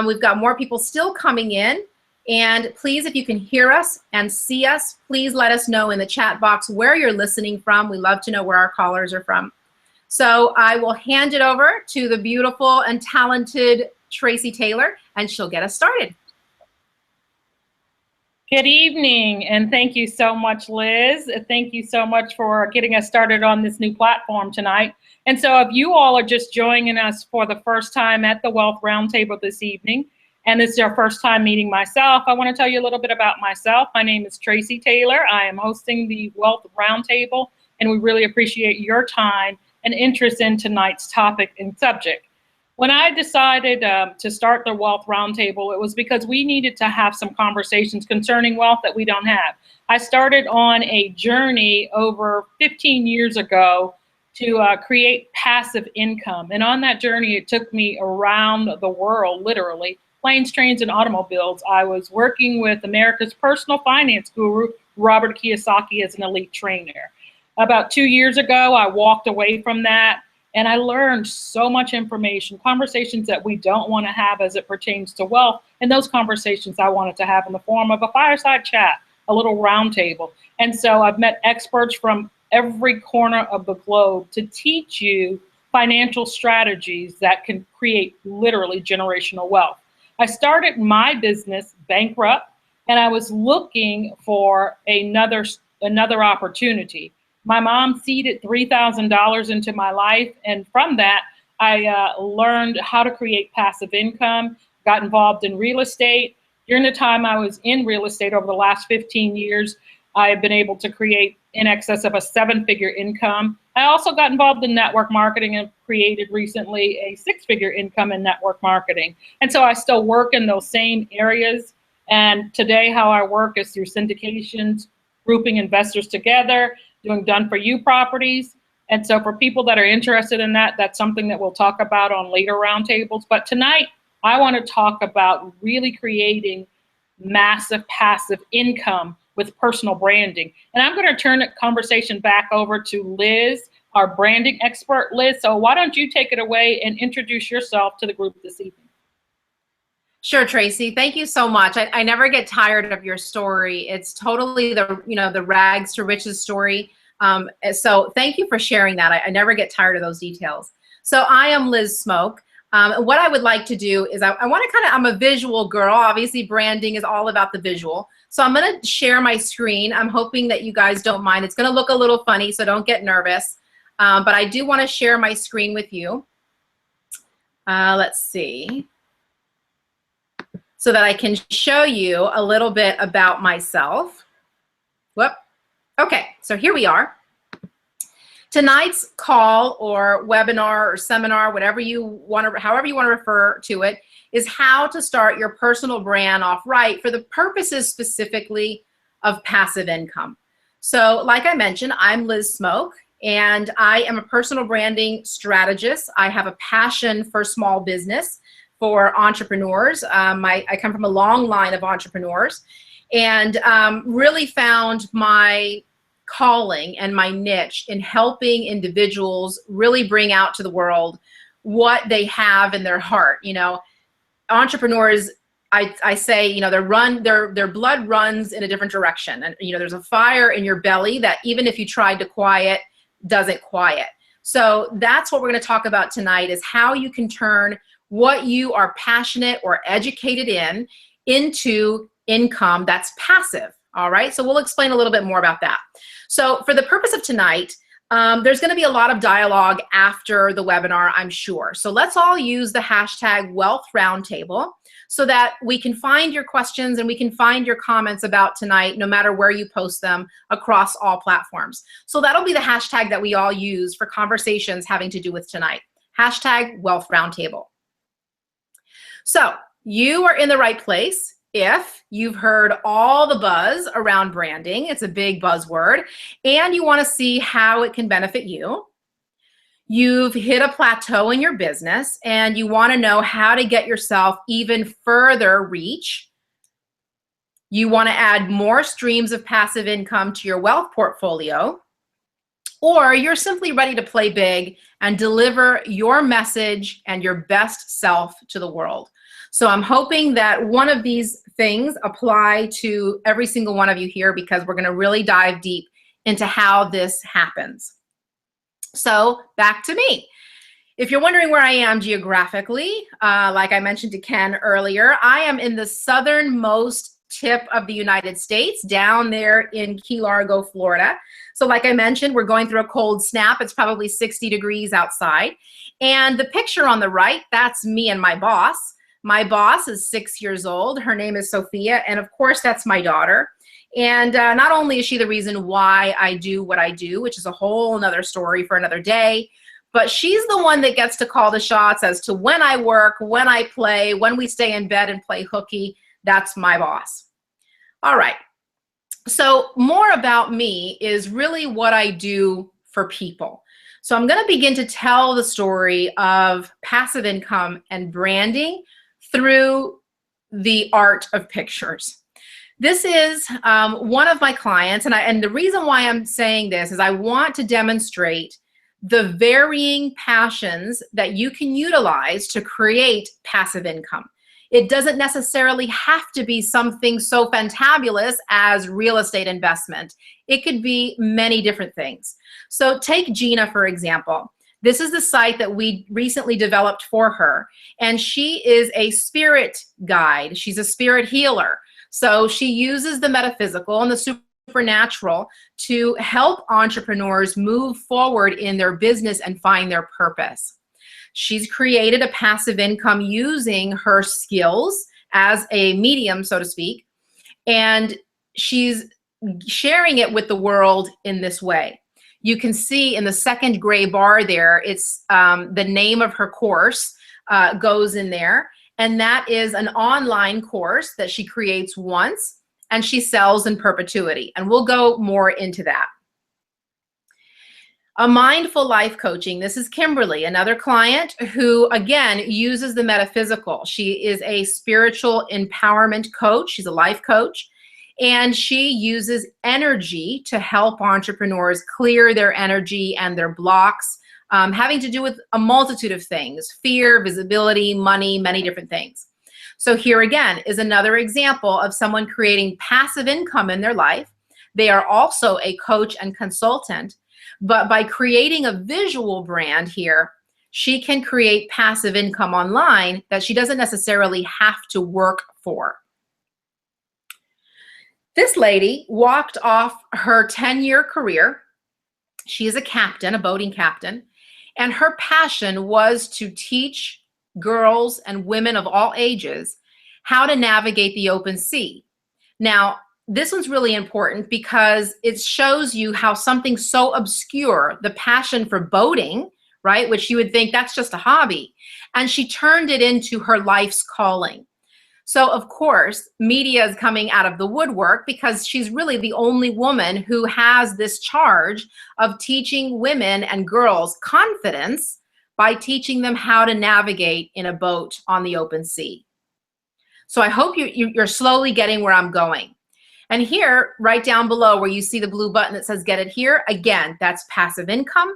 We've got more people still coming in. And please, if you can hear us and see us, please let us know in the chat box where you're listening from. We love to know where our callers are from. So I will hand it over to the beautiful and talented Tracy Taylor, and she'll get us started. Good evening, and thank you so much, Liz. Thank you so much for getting us started on this new platform tonight. And so if you all are just joining us for the first time at the Wealth Roundtable this evening, and this is your first time meeting myself, I want to tell you a little bit about myself. My name is Tracy Taylor. I am hosting the Wealth Roundtable, and we really appreciate your time and interest in tonight's topic and subject. When I decided to start the Wealth Roundtable, it was because we needed to have some conversations concerning wealth that we don't have. I started on a journey over 15 years ago to create passive income. And on that journey, it took me around the world, literally, planes, trains, and automobiles. I was working with America's personal finance guru, Robert Kiyosaki, as an elite trainer. About 2 years ago, I walked away from that, and I learned so much information, conversations that we don't want to have as it pertains to wealth. And those conversations I wanted to have in the form of a fireside chat, a little roundtable. And so I've met experts from every corner of the globe to teach you financial strategies that can create literally generational wealth. I started my business bankrupt, and I was looking for another opportunity. My mom seeded $3,000 into my life, and from that, I learned how to create passive income, got involved in real estate. During the time I was in real estate over the last 15 years, I have been able to create in excess of a 7-figure income. I also got involved in network marketing and created recently a 6-figure income in network marketing. And so I still work in those same areas. And today how I work is through syndications, grouping investors together, doing done-for-you properties. And so for people that are interested in that, that's something that we'll talk about on later roundtables. But tonight, I want to talk about really creating massive passive income with personal branding. And I'm going to turn the conversation back over to Liz, our branding expert. Liz, so why don't you take it away and introduce yourself to the group this evening? Sure, Tracy. Thank you so much. I never get tired of your story. It's totally the rags to riches story. So thank you for sharing that. I never get tired of those details. So I am Liz Smoke. What I would like to do is I want to I'm a visual girl. Obviously, branding is all about the visual. So I'm going to share my screen. I'm hoping that you guys don't mind. It's going to look a little funny, so don't get nervous. But I do want to share my screen with you. Let's see. So that I can show you a little bit about myself. Whoop. Okay, so here we are. Tonight's call or webinar or seminar, whatever you want to, however you want to refer to it, is how to start your personal brand off right for the purposes specifically of passive income. So like I mentioned, I'm Liz Smoke, and I am a personal branding strategist. I have a passion for small business, for entrepreneurs. I come from a long line of entrepreneurs, and really found my calling and my niche in helping individuals really bring out to the world what they have in their heart. You know, entrepreneurs, I say, you know, their blood runs in a different direction, and you know, there's a fire in your belly that even if you tried to quiet, doesn't quiet. So that's what we're going to talk about tonight, is how you can turn what you are passionate or educated in into income that's passive. All right, so we'll explain a little bit more about that. So for the purpose of tonight, there's going to be a lot of dialogue after the webinar, I'm sure. So let's all use the hashtag Wealth Roundtable so that we can find your questions and we can find your comments about tonight, no matter where you post them across all platforms. So that'll be the hashtag that we all use for conversations having to do with tonight. Hashtag Wealth Roundtable. So you are in the right place if you've heard all the buzz around branding. It's a big buzzword, and you want to see how it can benefit you. You've hit a plateau in your business and you want to know how to get yourself even further reach. You want to add more streams of passive income to your wealth portfolio, or you're simply ready to play big and deliver your message and your best self to the world. So I'm hoping that one of these things apply to every single one of you here, because we're going to really dive deep into how this happens. So back to me. If you're wondering where I am geographically, like I mentioned to Ken earlier, I am in the southernmost tip of the United States, down there in Key Largo, Florida. So like I mentioned, we're going through a cold snap. It's probably 60 degrees outside. And the picture on the right, that's me and my boss. My boss is 6 years old. Her name is Sophia. And of course, that's my daughter. And not only is she the reason why I do what I do, which is a whole nother story for another day, but she's the one that gets to call the shots as to when I work, when I play, when we stay in bed and play hooky. That's my boss. All right. So more about me is really what I do for people. So I'm going to begin to tell the story of passive income and branding through the art of pictures. This is one of my clients, and the reason why I'm saying this is I want to demonstrate the varying passions that you can utilize to create passive income. It doesn't necessarily have to be something so fantabulous as real estate investment. It could be many different things. So take Gina, for example. This is the site that we recently developed for her, and she is a spirit guide. She's a spirit healer. So she uses the metaphysical and the supernatural to help entrepreneurs move forward in their business and find their purpose. She's created a passive income using her skills as a medium, so to speak, and she's sharing it with the world in this way. You can see in the second gray bar there, it's the name of her course goes in there, and that is an online course that she creates once and she sells in perpetuity, and we'll go more into that. A mindful life coaching. This is Kimberly, another client who, again, uses the metaphysical. She is a spiritual empowerment coach. She's a life coach, and she uses energy to help entrepreneurs clear their energy and their blocks, having to do with a multitude of things: fear, visibility, money, many different things. So here again is another example of someone creating passive income in their life. They are also a coach and consultant. But by creating a visual brand here, she can create passive income online that she doesn't necessarily have to work for. This lady walked off her 10-year career. She is a captain, a boating captain, and her passion was to teach girls and women of all ages how to navigate the open sea. Now, this one's really important because it shows you how something so obscure, the passion for boating, right, which you would think that's just a hobby, and she turned it into her life's calling. So of course, media is coming out of the woodwork because she's really the only woman who has this charge of teaching women and girls confidence by teaching them how to navigate in a boat on the open sea. So I hope you're slowly getting where I'm going. And here, right down below where you see the blue button that says get it here, again, that's passive income,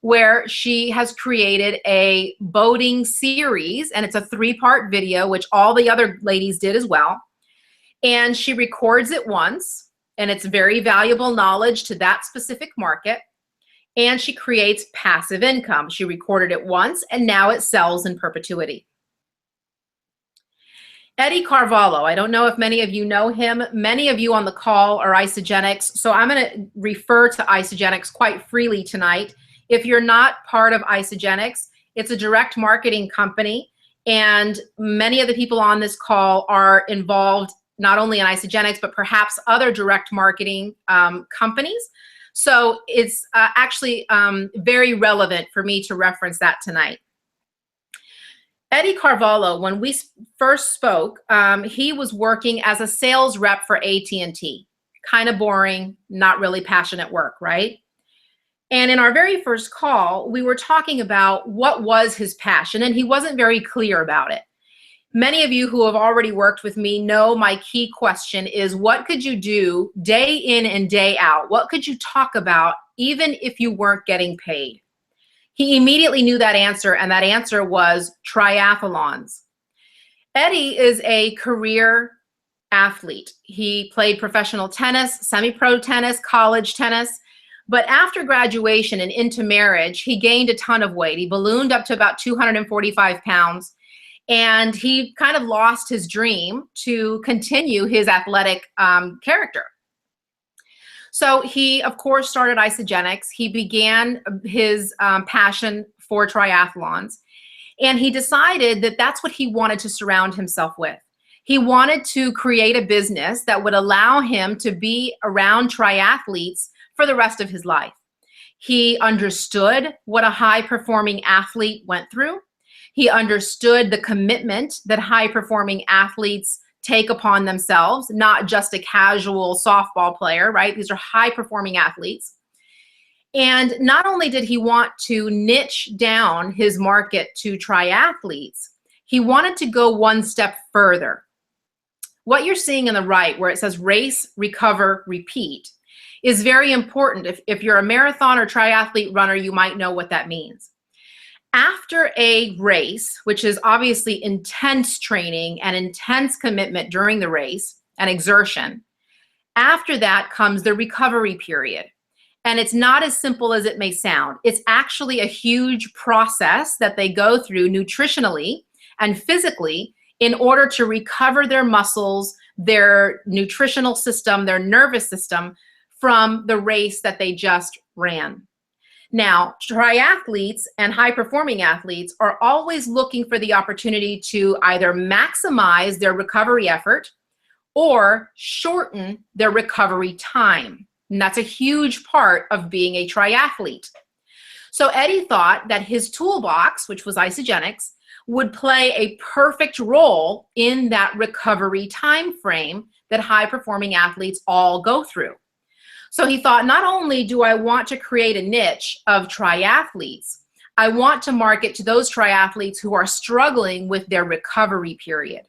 where she has created a boating series, and it's a 3-part video, which all the other ladies did as well. And she records it once, and it's very valuable knowledge to that specific market. And she creates passive income. She recorded it once, and now it sells in perpetuity. Eddie Carvalho, I don't know if many of you know him. Many of you on the call are Isagenix, so I'm going to refer to Isagenix quite freely tonight. If you're not part of Isagenix, it's a direct marketing company, and many of the people on this call are involved not only in Isagenix, but perhaps other direct marketing companies. So it's actually very relevant for me to reference that tonight. Eddie Carvalho, when we first spoke, he was working as a sales rep for AT&T. Kind of boring, not really passionate work, right? And in our very first call, we were talking about what was his passion, and he wasn't very clear about it. Many of you who have already worked with me know my key question is, what could you do day in and day out? What could you talk about even if you weren't getting paid? He immediately knew that answer, and that answer was triathlons. Eddie is a career athlete. He played professional tennis, semi-pro tennis, college tennis. But after graduation and into marriage, he gained a ton of weight. He ballooned up to about 245 pounds. And he kind of lost his dream to continue his athletic character. So he, of course, started Isagenix. He began his passion for triathlons. And he decided that that's what he wanted to surround himself with. He wanted to create a business that would allow him to be around triathletes for the rest of his life. He understood what a high-performing athlete went through. He understood the commitment that high-performing athletes take upon themselves, not just a casual softball player, right? These are high-performing athletes. And not only did he want to niche down his market to triathletes, he wanted to go one step further. What you're seeing on the right, where it says race, recover, repeat, is very important. If you're a marathon or triathlete runner, you might know what that means. After a race, which is obviously intense training and intense commitment during the race and exertion, after that comes the recovery period. And it's not as simple as it may sound. It's actually a huge process that they go through nutritionally and physically in order to recover their muscles, their nutritional system, their nervous system from the race that they just ran. Now, triathletes and high-performing athletes are always looking for the opportunity to either maximize their recovery effort or shorten their recovery time. And that's a huge part of being a triathlete. So Eddie thought that his toolbox, which was Isagenix, would play a perfect role in that recovery time frame that high-performing athletes all go through. So he thought, not only do I want to create a niche of triathletes, I want to market to those triathletes who are struggling with their recovery period.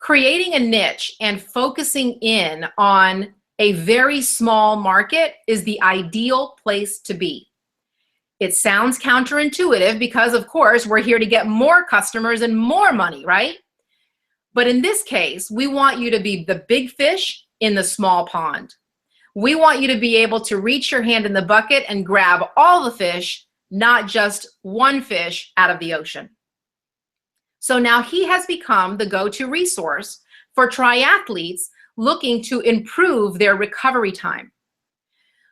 Creating a niche and focusing in on a very small market is the ideal place to be. It sounds counterintuitive because, of course, we're here to get more customers and more money, right? But in this case, we want you to be the big fish in the small pond. We want you to be able to reach your hand in the bucket and grab all the fish, not just one fish out of the ocean. So now he has become the go-to resource for triathletes looking to improve their recovery time.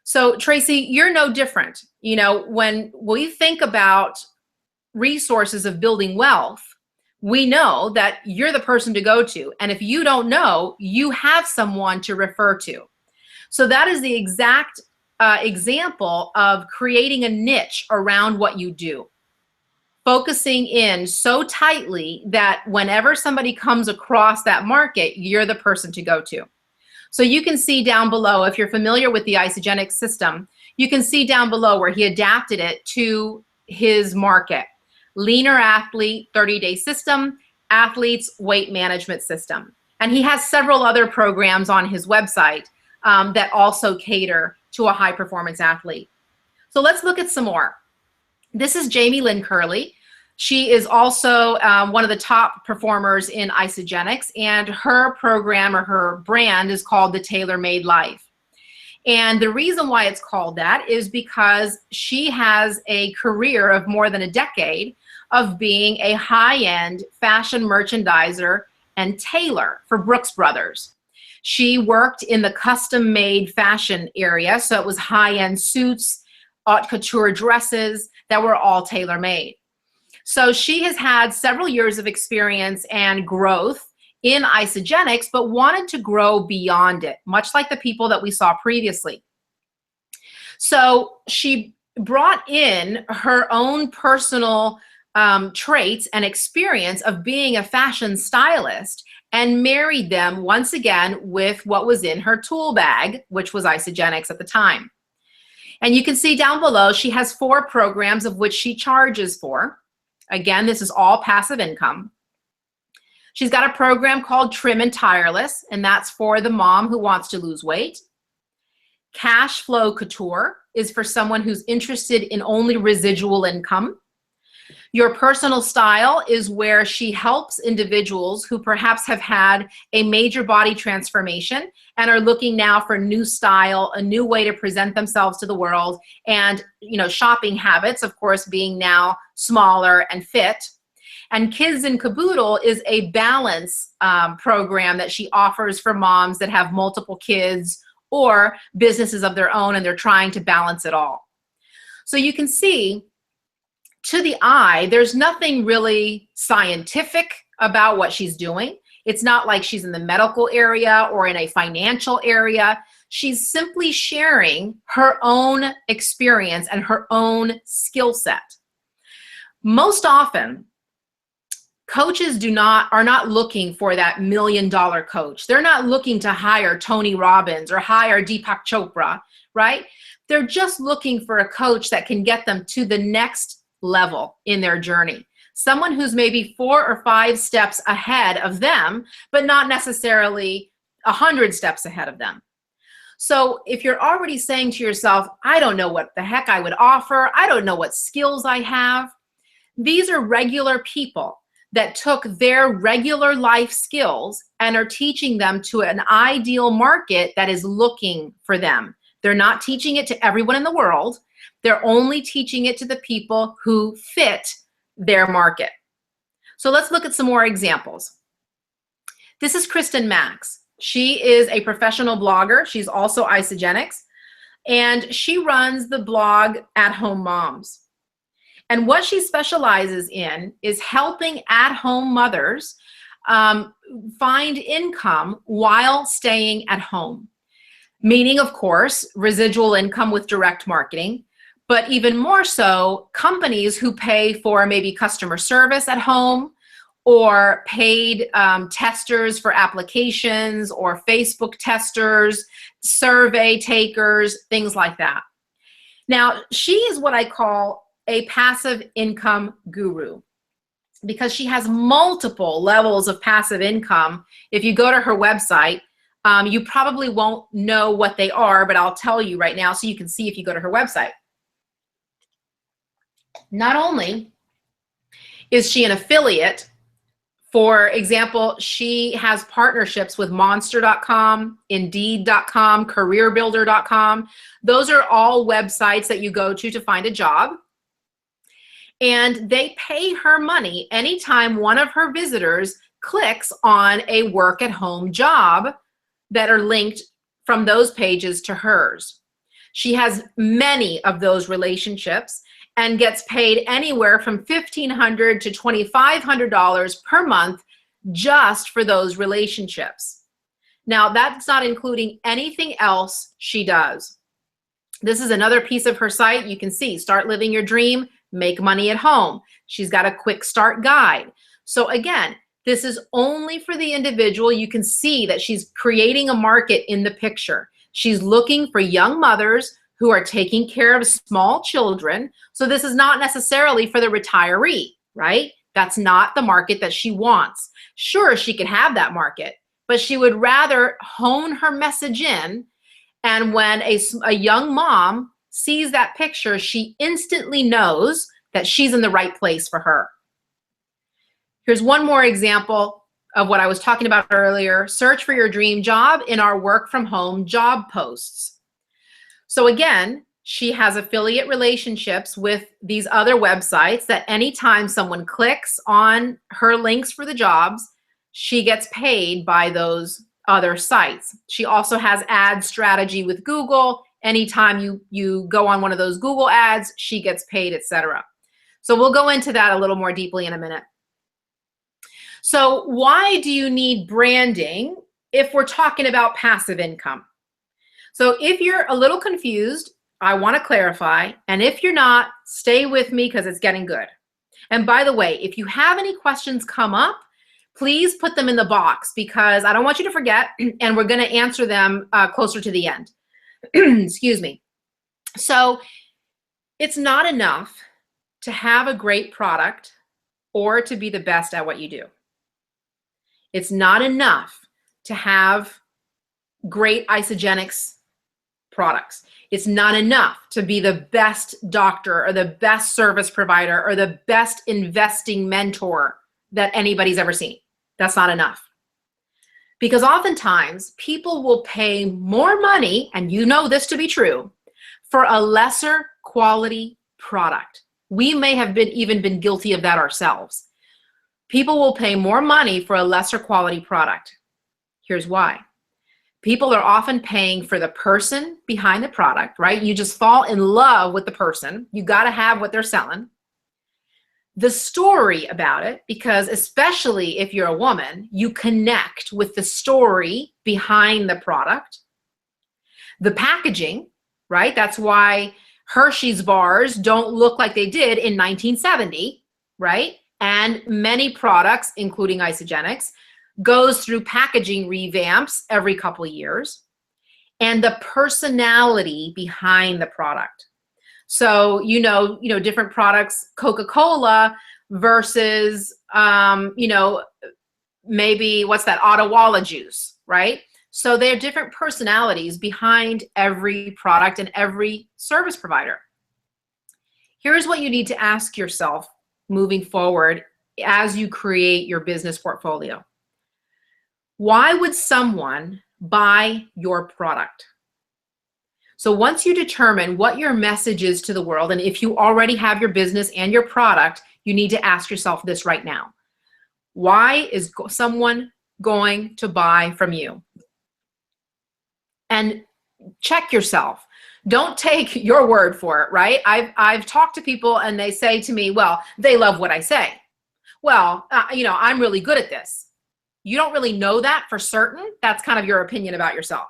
So Tracy, you're no different. You know, when we think about resources of building wealth, we know that you're the person to go to. And if you don't know, you have someone to refer to. So that is the exact example of creating a niche around what you do. Focusing in so tightly that whenever somebody comes across that market, you're the person to go to. So you can see down below, if you're familiar with the Isagenix system, you can see down below where he adapted it to his market. Leaner athlete, 30-day system, athletes, weight management system. And he has several other programs on his website that also cater to a high-performance athlete. So let's look at some more. This is Jamie Lynn Curley. She is also one of the top performers in Isagenix, and her program or her brand is called the Tailor Made Life. And the reason why it's called that is because she has a career of more than a decade of being a high-end fashion merchandiser and tailor for Brooks Brothers. She worked in the custom-made fashion area, so it was high-end suits, haute couture dresses that were all tailor-made. So she has had several years of experience and growth in Isagenix, but wanted to grow beyond it, much like the people that we saw previously. So she brought in her own personal traits and experience of being a fashion stylist and married them once again with what was in her tool bag, which was Isagenix at the time. And you can see down below, she has 4 programs of which she charges for. Again, this is all passive income. She's got a program called Trim and Tireless, and that's for the mom who wants to lose weight. Cash Flow Couture is for someone who's interested in only residual income. Your personal style is where she helps individuals who perhaps have had a major body transformation and are looking now for new style, a new way to present themselves to the world, and shopping habits, of course, being now smaller and fit. And Kids in Caboodle is a balance program that she offers for moms that have multiple kids or businesses of their own and they're trying to balance it all. So you can see, to the eye, there's nothing really scientific about what she's doing. It's not like she's in the medical area or in a financial area. She's simply sharing her own experience and her own skill set. Most often, coaches are not looking for that $1 million coach. They're not looking to hire Tony Robbins or hire Deepak Chopra, right? They're just looking for a coach that can get them to the next level in their journey. Someone who's maybe 4 or 5 steps ahead of them, but not necessarily 100 steps ahead of them. So if you're already saying to yourself, I don't know what the heck I would offer, I don't know what skills I have, these are regular people that took their regular life skills and are teaching them to an ideal market that is looking for them. They're not teaching it to everyone in the world. They're only teaching it to the people who fit their market. So let's look at some more examples. This is Kristen Max. She is a professional blogger. She's also Isagenix, and she runs the blog At Home Moms. And what she specializes in is helping at-home mothers find income while staying at home. Meaning, of course, residual income with direct marketing, but even more so, companies who pay for maybe customer service at home or paid testers for applications or Facebook testers, survey takers, things like that. Now, she is what I call a passive income guru because she has multiple levels of passive income. If you go to her website, you probably won't know what they are, but I'll tell you right now so you can see if you go to her website. Not only is she an affiliate, for example, she has partnerships with Monster.com, Indeed.com, CareerBuilder.com. Those are all websites that you go to find a job. And they pay her money anytime one of her visitors clicks on a work-at-home job that are linked from those pages to hers. She has many of those relationships and gets paid anywhere from $1,500 to $2,500 per month just for those relationships. Now, that's not including anything else she does. This is another piece of her site. You can see, Start Living Your Dream, Make Money at Home. She's got a quick start guide. So again, this is only for the individual. You can see that she's creating a market in the picture. She's looking for young mothers who are taking care of small children. So this is not necessarily for the retiree, right? That's not the market that she wants. Sure, she could have that market, but she would rather hone her message in. And when a young mom sees that picture, she instantly knows that she's in the right place for her. Here's one more example of what I was talking about earlier. Search for your dream job in our work from home job posts. So again, she has affiliate relationships with these other websites that anytime someone clicks on her links for the jobs, she gets paid by those other sites. She also has ad strategy with Google. Anytime you go on one of those Google ads, she gets paid, etc. So we'll go into that a little more deeply in a minute. So why do you need branding if we're talking about passive income? So if you're a little confused, I want to clarify. And if you're not, stay with me because it's getting good. And by the way, if you have any questions come up, please put them in the box because I don't want you to forget, and we're going to answer them closer to the end. Excuse me. So it's not enough to have a great product or to be the best at what you do. It's not enough to have great Isagenix products. It's not enough to be the best doctor or the best service provider or the best investing mentor that anybody's ever seen. That's not enough. Because oftentimes people will pay more money, and you know this to be true, for a lesser quality product. We may have even been guilty of that ourselves. People will pay more money for a lesser quality product. Here's why. People are often paying for the person behind the product, right? You just fall in love with the person. You got to have what they're selling. The story about it, because especially if you're a woman, you connect with the story behind the product. The packaging, right? That's why Hershey's bars don't look like they did in 1970, right? And many products, including Isagenix, goes through packaging revamps every couple of years, and the personality behind the product. So, you know, different products, Coca-Cola versus, maybe what's that, Odawalla juice, right? So there are different personalities behind every product and every service provider. Here's what you need to ask yourself moving forward as you create your business portfolio. Why would someone buy your product? So once you determine what your message is to the world, and if you already have your business and your product, you need to ask yourself this right now. Why is someone going to buy from you? And check yourself. Don't take your word for it, right? I've talked to people and they say to me, well, they love what I say. Well, I'm really good at this. You don't really know that for certain. That's kind of your opinion about yourself.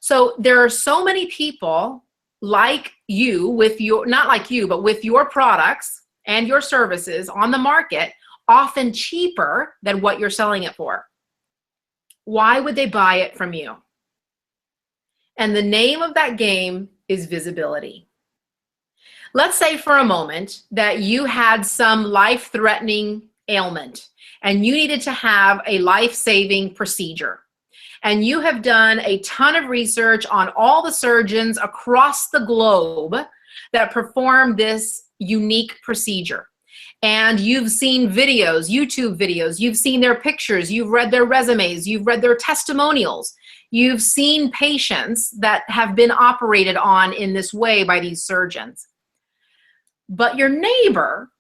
So there are so many people like you with your, not like you, but with your products and your services on the market, often cheaper than what you're selling it for. Why would they buy it from you? And the name of that game is visibility. Let's say for a moment that you had some life-threatening ailment and you needed to have a life-saving procedure. And you have done a ton of research on all the surgeons across the globe that perform this unique procedure. And you've seen videos, YouTube videos, you've seen their pictures, you've read their resumes, you've read their testimonials, you've seen patients that have been operated on in this way by these surgeons. But your neighbor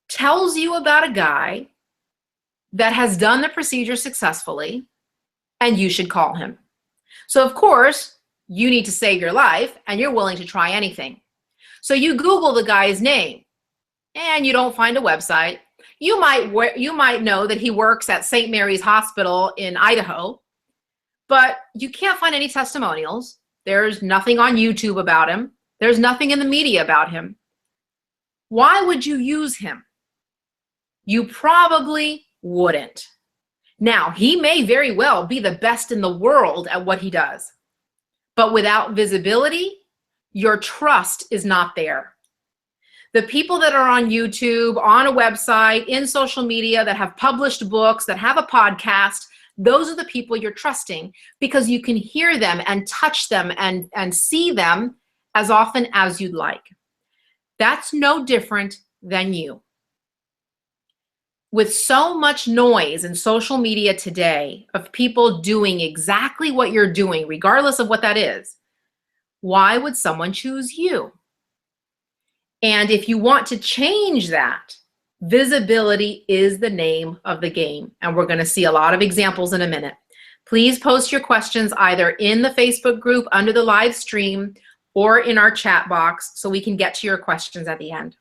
tells you about a guy that has done the procedure successfully, and you should call him. So of course, you need to save your life and you're willing to try anything. So you Google the guy's name and you don't find a website. You might know that he works at St. Mary's Hospital in Idaho, but you can't find any testimonials. There's nothing on YouTube about him. There's nothing in the media about him. Why would you use him? You probably wouldn't. Now, he may very well be the best in the world at what he does, but without visibility, your trust is not there. The people that are on YouTube, on a website, in social media, that have published books, that have a podcast, those are the people you're trusting because you can hear them and touch them and see them as often as you'd like. That's no different than you. With so much noise in social media today of people doing exactly what you're doing, regardless of what that is, why would someone choose you? And if you want to change that, visibility is the name of the game. And we're going to see a lot of examples in a minute. Please post your questions either in the Facebook group under the live stream or in our chat box so we can get to your questions at the end.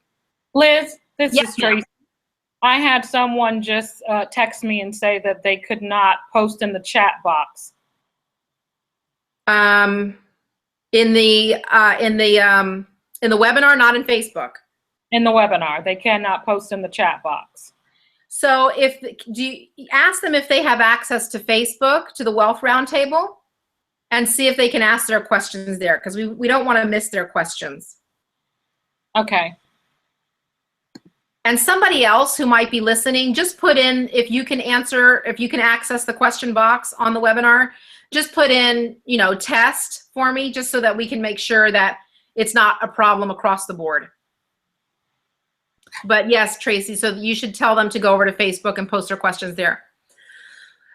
Liz, this Yes, is Tracy. I had someone just text me and say that they could not post in the chat box. In the webinar, not in Facebook. In the webinar, they cannot post in the chat box. So do you ask them if they have access to Facebook, to the Wealth Roundtable, and see if they can ask their questions there, because we don't want to miss their questions. Okay. And somebody else who might be listening, just put in, if you can access the question box on the webinar, just put in, test for me, just so that we can make sure that it's not a problem across the board. But yes, Tracy, so you should tell them to go over to Facebook and post their questions there.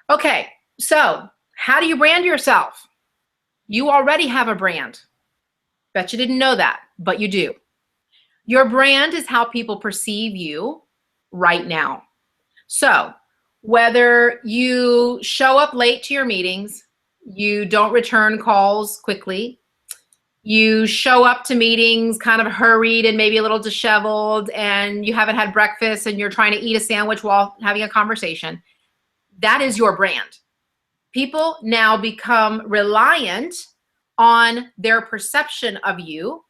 Okay, so how do you brand yourself? You already have a brand. Bet you didn't know that, but you do. Your brand is how people perceive you right now. So whether you show up late to your meetings, you don't return calls quickly, you show up to meetings kind of hurried and maybe a little disheveled, and you haven't had breakfast and you're trying to eat a sandwich while having a conversation, that is your brand. People now become reliant on their perception of you,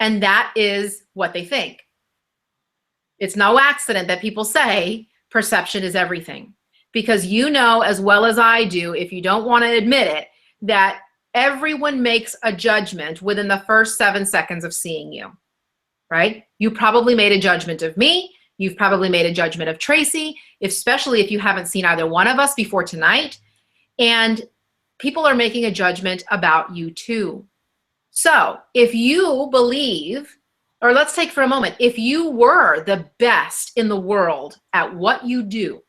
and that is what they think. It's no accident that people say perception is everything, because you know as well as I do, if you don't want to admit it, that everyone makes a judgment within the first 7 seconds of seeing you, right? You probably made a judgment of me. You've probably made a judgment of Tracy, especially if you haven't seen either one of us before tonight. And people are making a judgment about you too. So if you believe, or let's take for a moment, if you were the best in the world at what you do,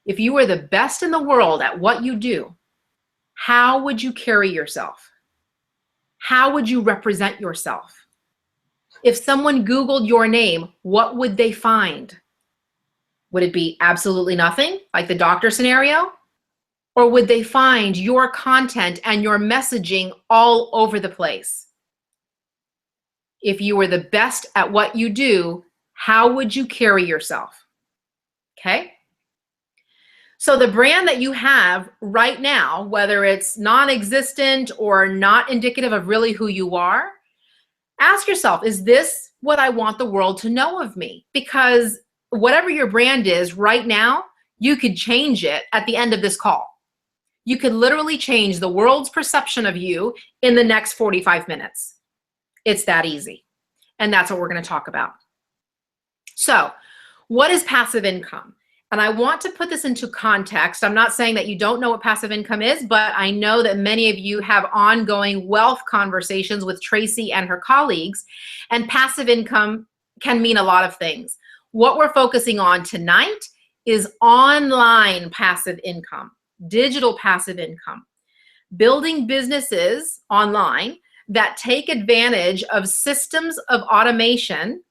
if you were the best in the world at what you do, how would you carry yourself? How would you represent yourself? If someone Googled your name, what would they find? Would it be absolutely nothing, like the doctor scenario? Or would they find your content and your messaging all over the place? If you were the best at what you do, how would you carry yourself? Okay? So the brand that you have right now, whether it's non-existent or not indicative of really who you are, ask yourself, is this what I want the world to know of me? Because whatever your brand is right now, you could change it at the end of this call. You could literally change the world's perception of you in the next 45 minutes. It's that easy. And that's what we're going to talk about. So, what is passive income? And I want to put this into context. I'm not saying that you don't know what passive income is, but I know that many of you have ongoing wealth conversations with Tracy and her colleagues, and passive income can mean a lot of things. What we're focusing on tonight is online passive income, digital passive income, building businesses online that take advantage of systems of automation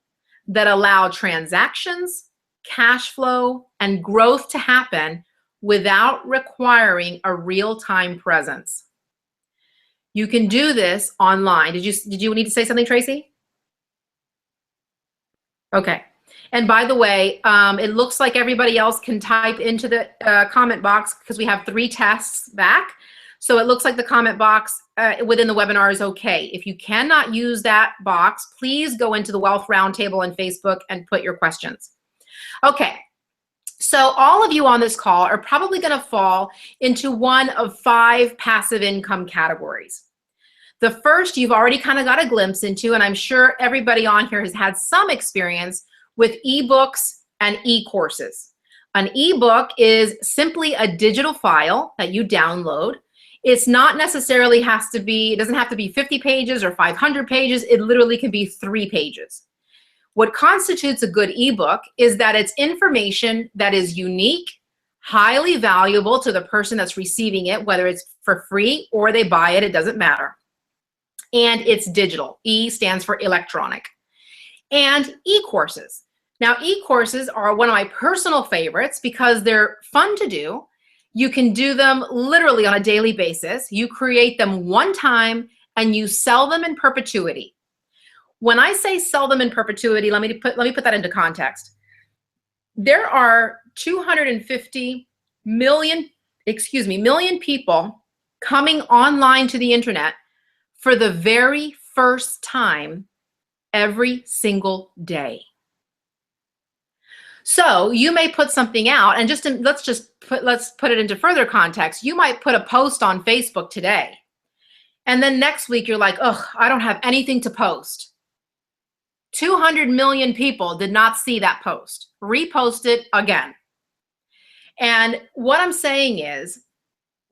that allow transactions, cash flow, and growth to happen without requiring a real-time presence. You can do this online. Did you need to say something, Tracy? Okay. And by the way, it looks like everybody else can type into the comment box, because we have 3 tests back. So it looks like the comment box within the webinar is okay. If you cannot use that box, please go into the Wealth Roundtable on Facebook and put your questions. Okay, so all of you on this call are probably going to fall into one of 5 passive income categories. The first you've already kind of got a glimpse into, and I'm sure everybody on here has had some experience with ebooks and e-courses. An ebook is simply a digital file that you download. It's not necessarily it doesn't have to be 50 pages or 500 pages. It literally can be 3 pages. What constitutes a good ebook is that it's information that is unique, highly valuable to the person that's receiving it, whether it's for free or they buy it, it doesn't matter. And it's digital. E stands for electronic. And e-courses. Now, e-courses are one of my personal favorites because they're fun to do. You can do them literally on a daily basis. You create them one time and you sell them in perpetuity. When I say sell them in perpetuity, let me put that into context. There are 250 million people coming online to the internet for the very first time every single day. So you may put something out, and let's put it into further context. You might put a post on Facebook today, and then next week you're like, ugh, I don't have anything to post. 200 million people did not see that post. Repost it again. And what I'm saying is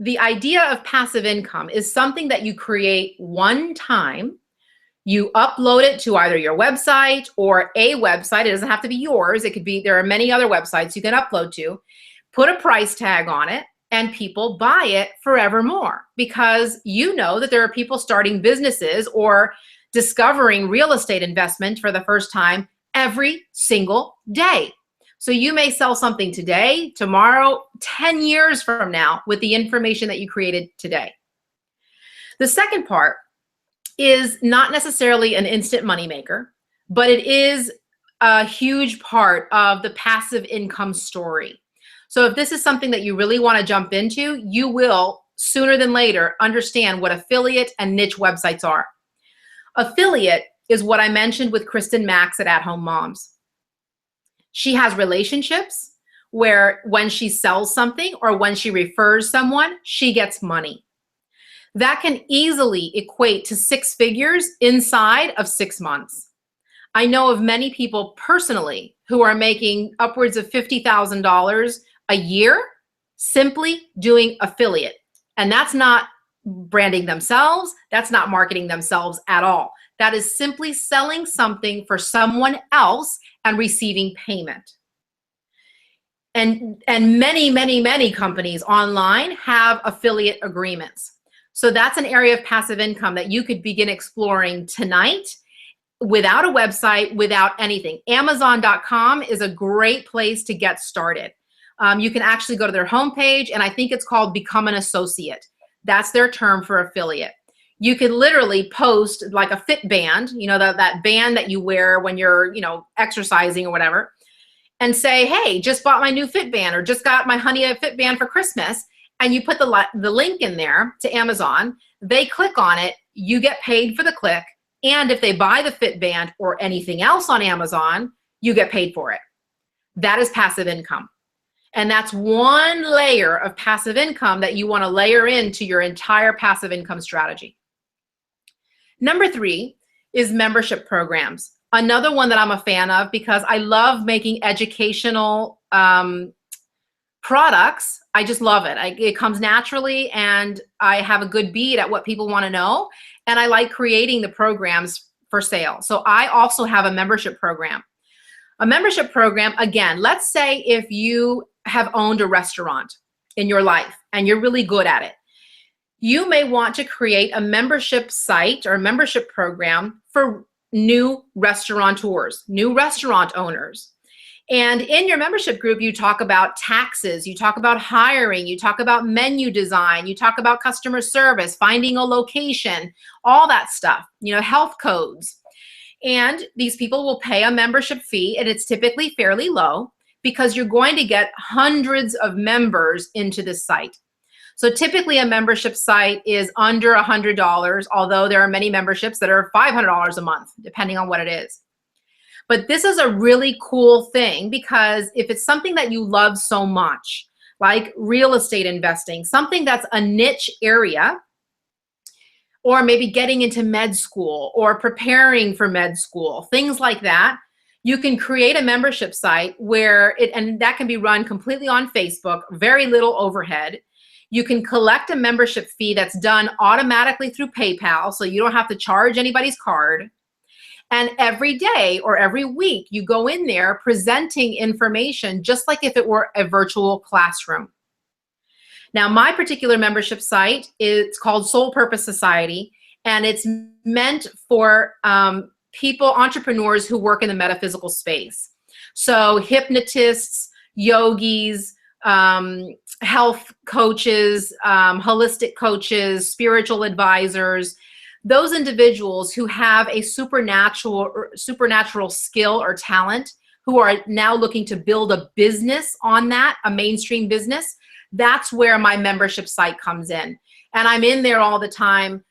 the idea of passive income is something that you create one time. You upload it to either your website or a website. It doesn't have to be yours. It could be, there are many other websites you can upload to. Put a price tag on it, and people buy it forevermore, because you know that there are people starting businesses or discovering real estate investment for the first time every single day. So you may sell something today, tomorrow, 10 years from now with the information that you created today. The second part is not necessarily an instant moneymaker, but it is a huge part of the passive income story. So if this is something that you really want to jump into, you will sooner than later understand what affiliate and niche websites are. Affiliate is what I mentioned with Kristen Max at Home Moms. She has relationships where when she sells something or when she refers someone, she gets money. That can easily equate to 6 figures inside of 6 months. I know of many people personally who are making upwards of $50,000 a year simply doing affiliate. And that's not branding themselves. That's not marketing themselves at all. That is simply selling something for someone else and receiving payment. And many companies online have affiliate agreements. So that's an area of passive income that you could begin exploring tonight without a website, without anything. Amazon.com is a great place to get started. You can actually go to their homepage, and I think it's called Become an Associate. That's their term for affiliate. You can literally post like a fit band, you know, that band that you wear when you're, you know, exercising or whatever, and say, hey, just bought my new fit band, or just got my honey a fit band for Christmas. And you put the link in there to Amazon. They click on it. You get paid for the click. And if they buy the fit band or anything else on Amazon, you get paid for it. That is passive income. And that's one layer of passive income that you want to layer into your entire passive income strategy. Number 3 is membership programs. Another one that I'm a fan of because I love making educational products. I just love it. It comes naturally, and I have a good beat at what people want to know. And I like creating the programs for sale. So I also have a membership program. A membership program, again, let's say if you have owned a restaurant in your life and you're really good at it, you may want to create a membership site or a membership program for new restaurateurs, new restaurant owners. And in your membership group, you talk about taxes, you talk about hiring, you talk about menu design, you talk about customer service, finding a location, all that stuff, you know, health codes. And these people will pay a membership fee, and it's typically fairly low because you're going to get hundreds of members into this site. So typically a membership site is under $100, although there are many memberships that are $500 a month, depending on what it is. But this is a really cool thing because if it's something that you love so much, like real estate investing, something that's a niche area, or maybe getting into med school or preparing for med school, things like that, you can create a membership site where and that can be run completely on Facebook, very little overhead. You can collect a membership fee that's done automatically through PayPal, so you don't have to charge anybody's card. And every day or every week, you go in there presenting information just like if it were a virtual classroom. Now, my particular membership site is called Soul Purpose Society, and it's meant for people, entrepreneurs who work in the metaphysical space. So hypnotists, yogis, health coaches, holistic coaches, spiritual advisors, those individuals who have a supernatural skill or talent, who are now looking to build a business on that, a mainstream business, that's where my membership site comes in. And I'm in there all the time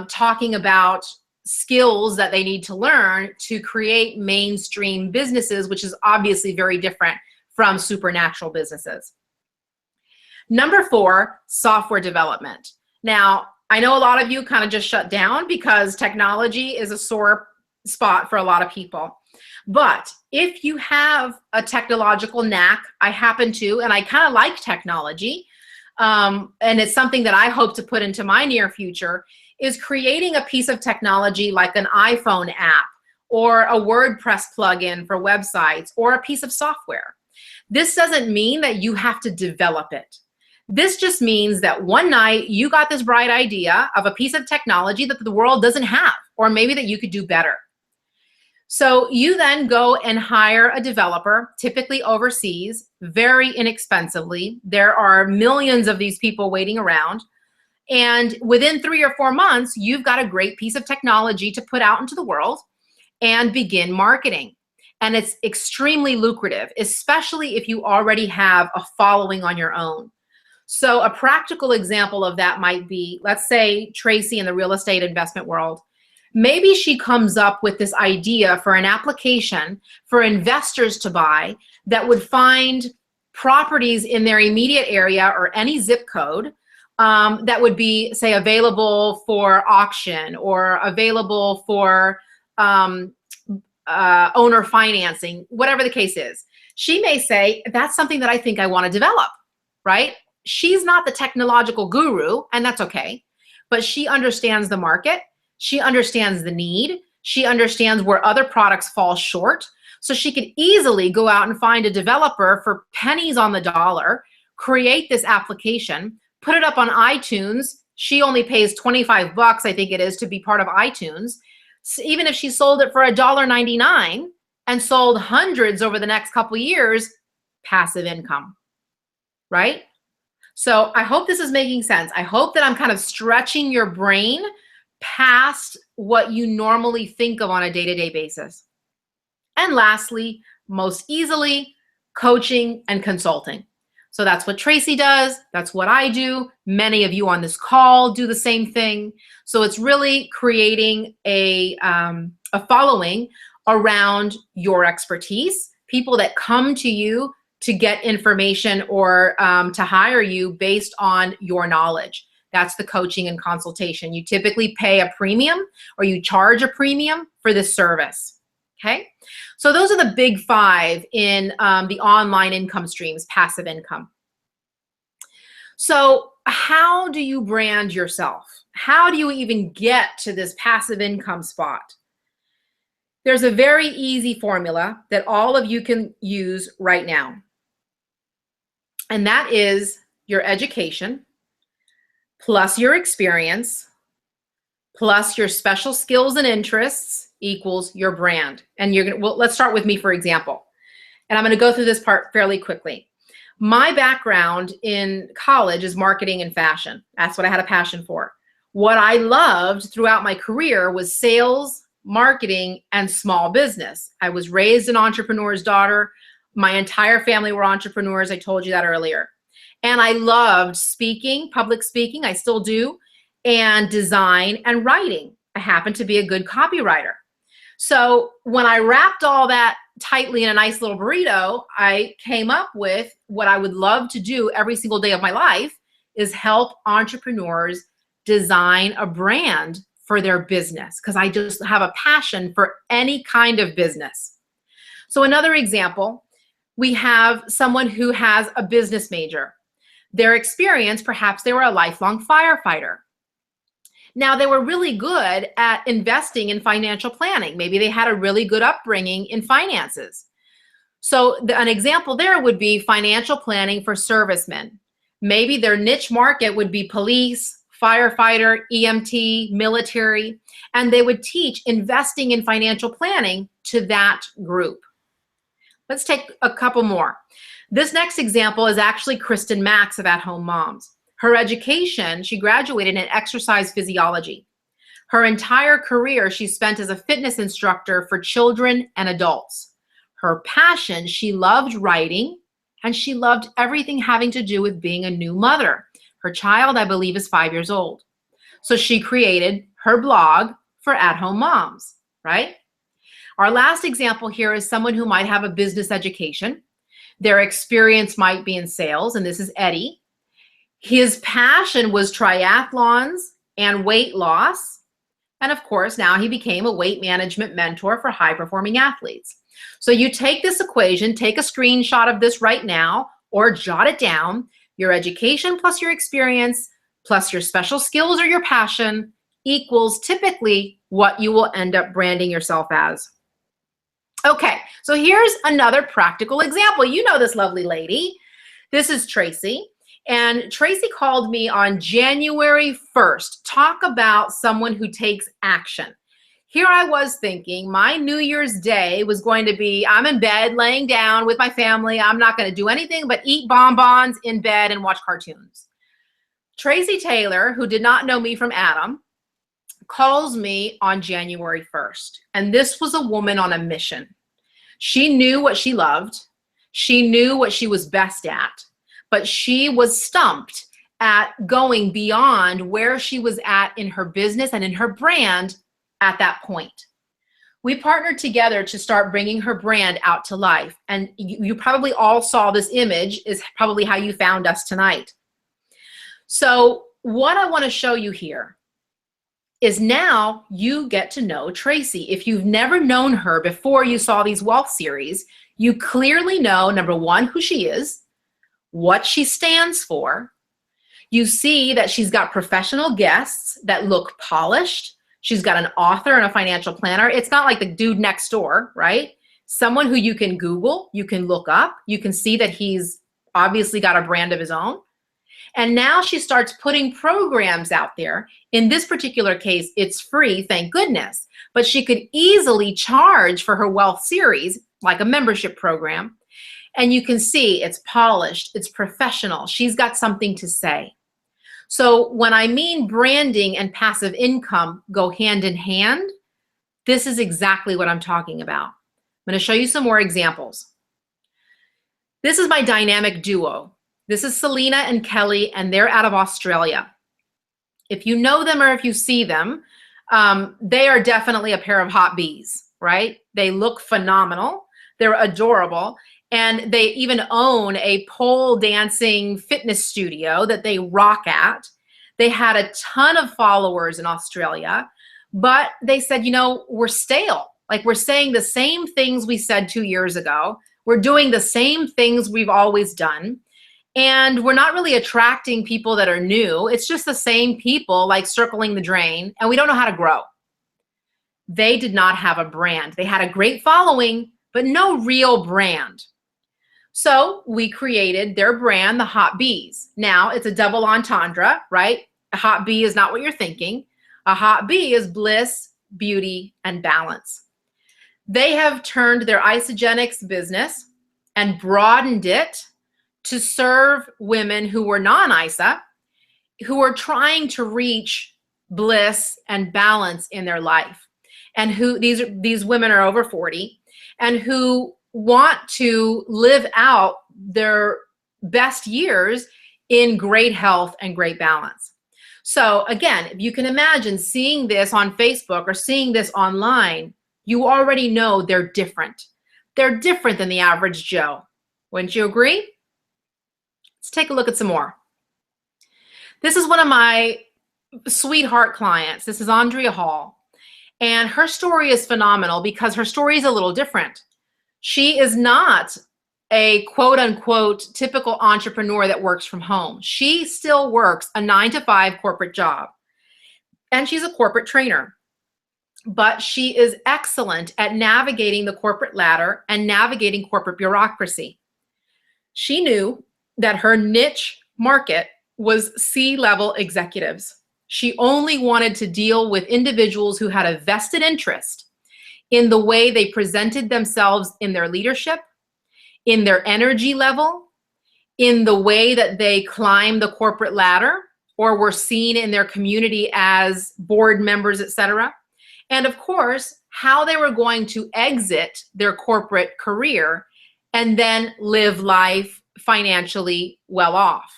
talking about skills that they need to learn to create mainstream businesses, which is obviously very different from supernatural businesses. Number 4, software development. Now, I know a lot of you kind of just shut down because technology is a sore spot for a lot of people. But if you have a technological knack, I happen to, and I kind of like technology, and it's something that I hope to put into my near future, is creating a piece of technology like an iPhone app or a WordPress plugin for websites or a piece of software. This doesn't mean that you have to develop it. This just means that one night you got this bright idea of a piece of technology that the world doesn't have, or maybe that you could do better. So you then go and hire a developer, typically overseas, very inexpensively. There are millions of these people waiting around. And within 3 or 4 months, you've got a great piece of technology to put out into the world and begin marketing. And it's extremely lucrative, especially if you already have a following on your own. So a practical example of that might be, let's say Tracy in the real estate investment world. Maybe she comes up with this idea for an application for investors to buy that would find properties in their immediate area or any zip code that would be, say, available for auction or available for owner financing, whatever the case is. She may say, that's something that I think I want to develop, right? She's not the technological guru, and that's okay, but she understands the market. She understands the need. She understands where other products fall short. So she could easily go out and find a developer for pennies on the dollar, create this application, put it up on iTunes. She only pays 25 bucks, I think it is, to be part of iTunes. So even if she sold it for $1.99 and sold hundreds over the next couple of years, passive income, right? So I hope this is making sense. I hope that I'm kind of stretching your brain past what you normally think of on a day-to-day basis. And lastly, most easily, coaching and consulting. So that's what Tracy does. That's what I do. Many of you on this call do the same thing. So it's really creating a following around your expertise, people that come to you to get information or to hire you based on your knowledge. That's the coaching and consultation. You typically pay a premium or you charge a premium for this service, okay? So those are the big 5 in the online income streams, passive income. So how do you brand yourself? How do you even get to this passive income spot? There's a very easy formula that all of you can use right now. And that is your education, plus your experience, plus your special skills and interests equals your brand. And you're gonna, well, let's start with me, for example. And I'm gonna go through this part fairly quickly. My background in college is marketing and fashion. That's what I had a passion for. What I loved throughout my career was sales, marketing, and small business. I was raised an entrepreneur's daughter. My entire family were entrepreneurs. I told you that earlier. And I loved speaking, public speaking, I still do, and design and writing. I happen to be a good copywriter. So when I wrapped all that tightly in a nice little burrito, I came up with what I would love to do every single day of my life is help entrepreneurs design a brand for their business, because I just have a passion for any kind of business. So another example, we have someone who has a business major. Their experience, perhaps they were a lifelong firefighter. Now they were really good at investing in financial planning. Maybe they had a really good upbringing in finances. So an example there would be financial planning for servicemen. Maybe their niche market would be police, firefighter, EMT, military, and they would teach investing in financial planning to that group. Let's take a couple more. This next example is actually Kristen Max of At Home Moms. Her education, she graduated in exercise physiology. Her entire career she spent as a fitness instructor for children and adults. Her passion, she loved writing, and she loved everything having to do with being a new mother. Her child, I believe, is 5 years old. So she created her blog for At Home Moms, right? Our last example here is someone who might have a business education. Their experience might be in sales, and this is Eddie. His passion was triathlons and weight loss. And of course, now he became a weight management mentor for high-performing athletes. So you take this equation, take a screenshot of this right now, or jot it down. Your education plus your experience plus your special skills or your passion equals typically what you will end up branding yourself as. Okay, so here's another practical example. You know this lovely lady. This is Tracy. And Tracy called me on January 1st. Talk about someone who takes action. Here I was thinking my New Year's Day was going to be, I'm in bed laying down with my family. I'm not going to do anything but eat bonbons in bed and watch cartoons. Tracy Taylor, who did not know me from Adam, calls me on January 1st. And this was a woman on a mission. She knew what she loved. She knew what she was best at, but she was stumped at going beyond where she was at in her business and in her brand at that point. We partnered together to start bringing her brand out to life. And you probably all saw this image is probably how you found us tonight. So what I want to show you here is now you get to know Tracy. If you've never known her before you saw these wealth series, you clearly know, number one, who she is, what she stands for. You see that she's got professional guests that look polished. She's got an author and a financial planner. It's not like the dude next door, right? Someone who you can Google, you can look up, you can see that he's obviously got a brand of his own. And now she starts putting programs out there. In this particular case, it's free, thank goodness. But she could easily charge for her wealth series, like a membership program. And you can see it's polished, it's professional. She's got something to say. So when I mean branding and passive income go hand in hand, this is exactly what I'm talking about. I'm going to show you some more examples. This is my dynamic duo. This is Selena and Kelly, and they're out of Australia. If you know them or if you see them, they are definitely a pair of hot bees, right? They look phenomenal. They're adorable. And they even own a pole dancing fitness studio that they rock at. They had a ton of followers in Australia, but they said, you know, we're stale. Like, we're saying the same things we said 2 years ago. We're doing the same things we've always done. And we're not really attracting people that are new. It's just the same people like circling the drain, and we don't know how to grow. They did not have a brand. They had a great following, but no real brand. So we created their brand, the Hot Bees. Now it's a double entendre, right? A hot bee is not what you're thinking. A hot bee is bliss, beauty, and balance. They have turned their Isagenix business and broadened it to serve women who were non-ISA, who are trying to reach bliss and balance in their life. And who these women are over 40 and who want to live out their best years in great health and great balance. So again, if you can imagine seeing this on Facebook or seeing this online, you already know they're different. They're different than the average Joe. Wouldn't you agree? Let's take a look at some more. This is one of my sweetheart clients. This is Andrea Hall. And her story is phenomenal because her story is a little different. She is not a quote unquote typical entrepreneur that works from home. She still works a 9-to-5 corporate job. And she's a corporate trainer. But she is excellent at navigating the corporate ladder and navigating corporate bureaucracy. She knew that her niche market was C-level executives. She only wanted to deal with individuals who had a vested interest in the way they presented themselves in their leadership, in their energy level, in the way that they climbed the corporate ladder or were seen in their community as board members, etc. And of course, how they were going to exit their corporate career and then live life financially well off.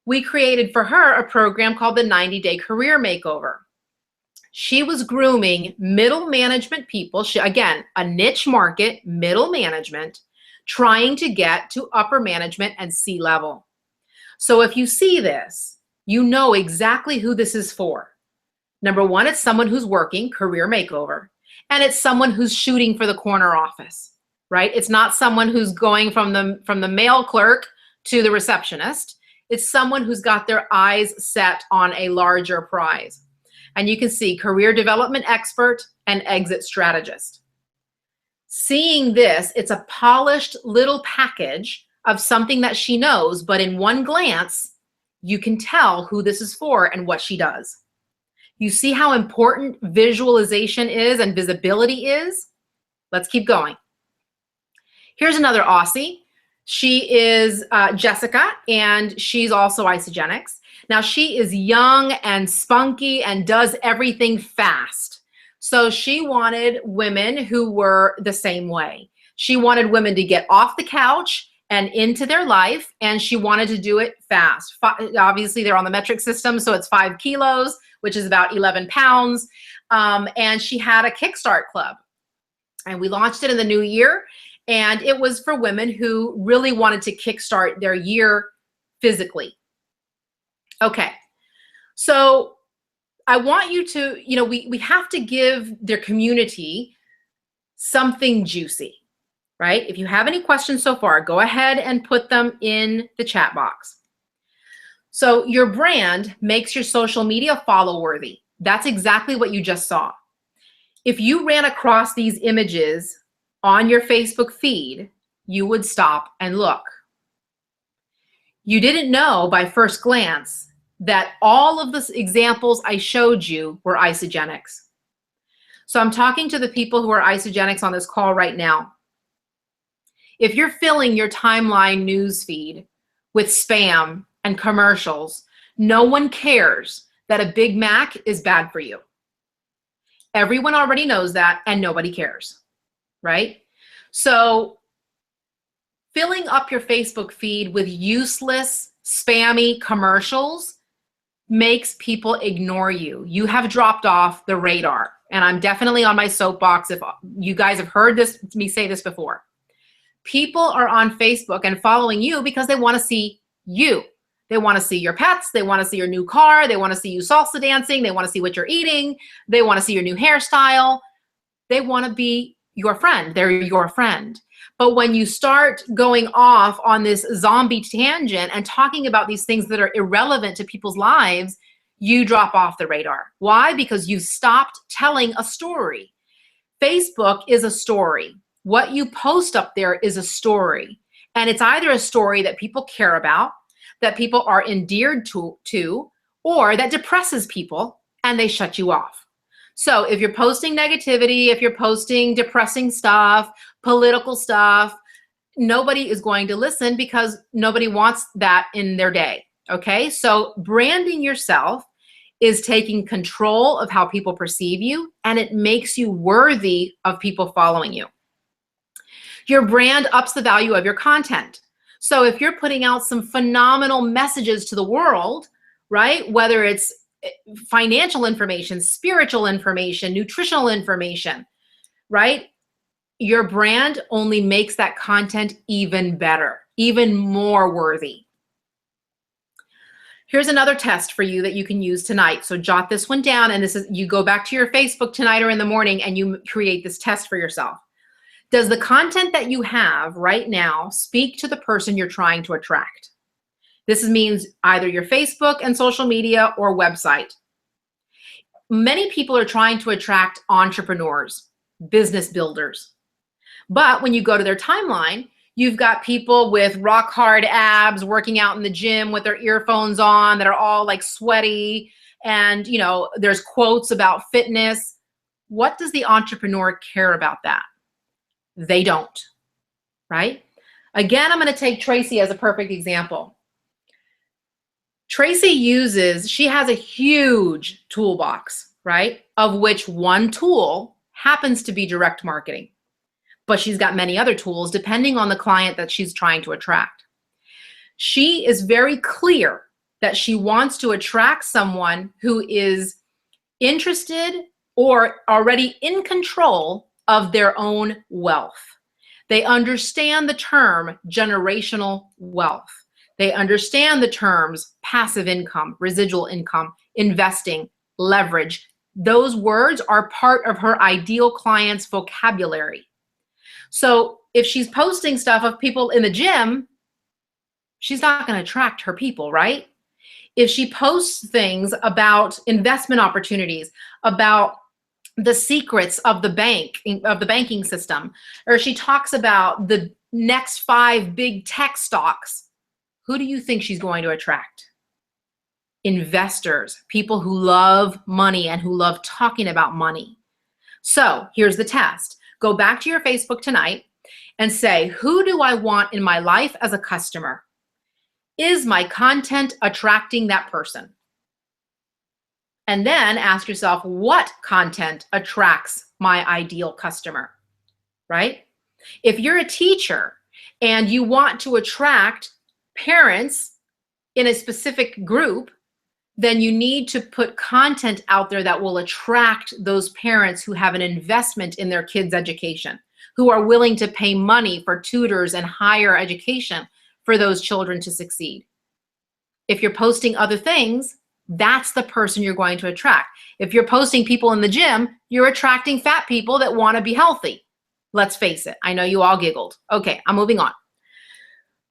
We created for her a program called the 90-Day Career Makeover. She was grooming middle management people, again, a niche market, middle management, trying to get to upper management and C-level. So if you see this, you know exactly who this is for. Number one, it's someone who's working, career makeover, and it's someone who's shooting for the corner office, right? It's not someone who's going from the mail clerk to the receptionist. It's someone who's got their eyes set on a larger prize. And you can see career development expert and exit strategist. Seeing this, it's a polished little package of something that she knows, but in one glance, you can tell who this is for and what she does. You see how important visualization is and visibility is? Let's keep going. Here's another Aussie. She is Jessica, and she's also Isagenix. Now, she is young and spunky and does everything fast. So she wanted women who were the same way. She wanted women to get off the couch and into their life, and she wanted to do it fast. Obviously, they're on the metric system, so it's 5 kilos, which is about 11 pounds. And she had a Kickstart Club, and we launched it in the new year. And it was for women who really wanted to kickstart their year physically. Okay, so I want you to, we have to give their community something juicy, right? If you have any questions so far, go ahead and put them in the chat box. So your brand makes your social media follow-worthy. That's exactly what you just saw. If you ran across these images on your Facebook feed, you would stop and look. You didn't know by first glance that all of the examples I showed you were Isagenix. So I'm talking to the people who are Isagenix on this call right now. If you're filling your timeline news feed with spam and commercials, no one cares that a Big Mac is bad for you. Everyone already knows that, and nobody cares. Right? So filling up your Facebook feed with useless, spammy commercials makes people ignore you. You have dropped off the radar. And I'm definitely on my soapbox if you guys have heard me say this before. People are on Facebook and following you because they want to see you. They want to see your pets. They want to see your new car. They want to see you salsa dancing. They want to see what you're eating. They want to see your new hairstyle. They want to be your friend. They're your friend. But when you start going off on this zombie tangent and talking about these things that are irrelevant to people's lives, you drop off the radar. Why? Because you stopped telling a story. Facebook is a story. What you post up there is a story. And it's either a story that people care about, that people are endeared to, or that depresses people and they shut you off. So if you're posting negativity, if you're posting depressing stuff, political stuff, nobody is going to listen because nobody wants that in their day, okay? So branding yourself is taking control of how people perceive you, and it makes you worthy of people following you. Your brand ups the value of your content. So if you're putting out some phenomenal messages to the world, right, whether it's financial information, spiritual information, nutritional information, right? Your brand only makes that content even better, even more worthy. Here's another test for you that you can use tonight. So jot this one down, and this is, you go back to your Facebook tonight or in the morning and you create this test for yourself. Does the content that you have right now speak to the person you're trying to attract? This means either your Facebook and social media or website. Many people are trying to attract entrepreneurs, business builders. But when you go to their timeline, you've got people with rock hard abs working out in the gym with their earphones on that are all like sweaty. And, there's quotes about fitness. What does the entrepreneur care about that? They don't, right? Again, I'm going to take Tracy as a perfect example. Tracy she has a huge toolbox, right? Of which one tool happens to be direct marketing. But she's got many other tools depending on the client that she's trying to attract. She is very clear that she wants to attract someone who is interested or already in control of their own wealth. They understand the term generational wealth. They understand the terms passive income, residual income, investing, leverage. Those words are part of her ideal client's vocabulary. So if she's posting stuff of people in the gym, she's not going to attract her people, right? If she posts things about investment opportunities, about the secrets of the banking system, or she talks about the next 5 big tech stocks, who do you think she's going to attract? Investors, people who love money and who love talking about money. So here's the test. Go back to your Facebook tonight and say, who do I want in my life as a customer? Is my content attracting that person? And then ask yourself, what content attracts my ideal customer, right? If you're a teacher and you want to attract parents in a specific group, then you need to put content out there that will attract those parents who have an investment in their kids' education, who are willing to pay money for tutors and higher education for those children to succeed. If you're posting other things, that's the person you're going to attract. If you're posting people in the gym, you're attracting fat people that want to be healthy. Let's face it. I know you all giggled. Okay, I'm moving on.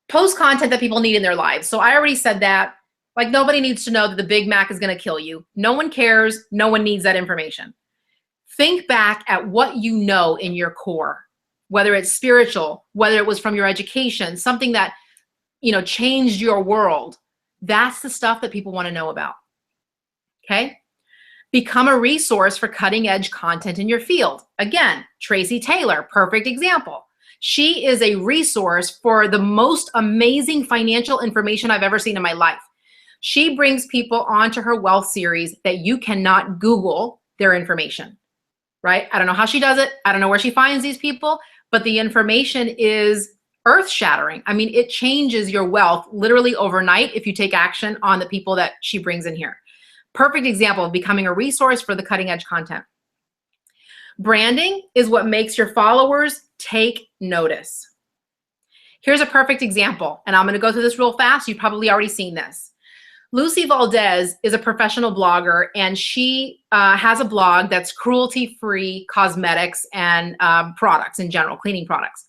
Post content that people need in their lives. So I already said that. Like, nobody needs to know that the Big Mac is going to kill you. No one cares. No one needs that information. Think back at what you know in your core, whether it's spiritual, whether it was from your education, something that, changed your world. That's the stuff that people want to know about. Okay? Become a resource for cutting edge content in your field. Again, Tracy Taylor, perfect example. She is a resource for the most amazing financial information I've ever seen in my life. She brings people onto her wealth series that you cannot Google their information, right? I don't know how she does it. I don't know where she finds these people, but the information is earth-shattering. I mean, it changes your wealth literally overnight if you take action on the people that she brings in here. Perfect example of becoming a resource for the cutting-edge content. Branding is what makes your followers take notice. Here's a perfect example, and I'm going to go through this real fast. You've probably already seen this. Lucy Valdez is a professional blogger, and she has a blog that's cruelty-free cosmetics and products in general, cleaning products.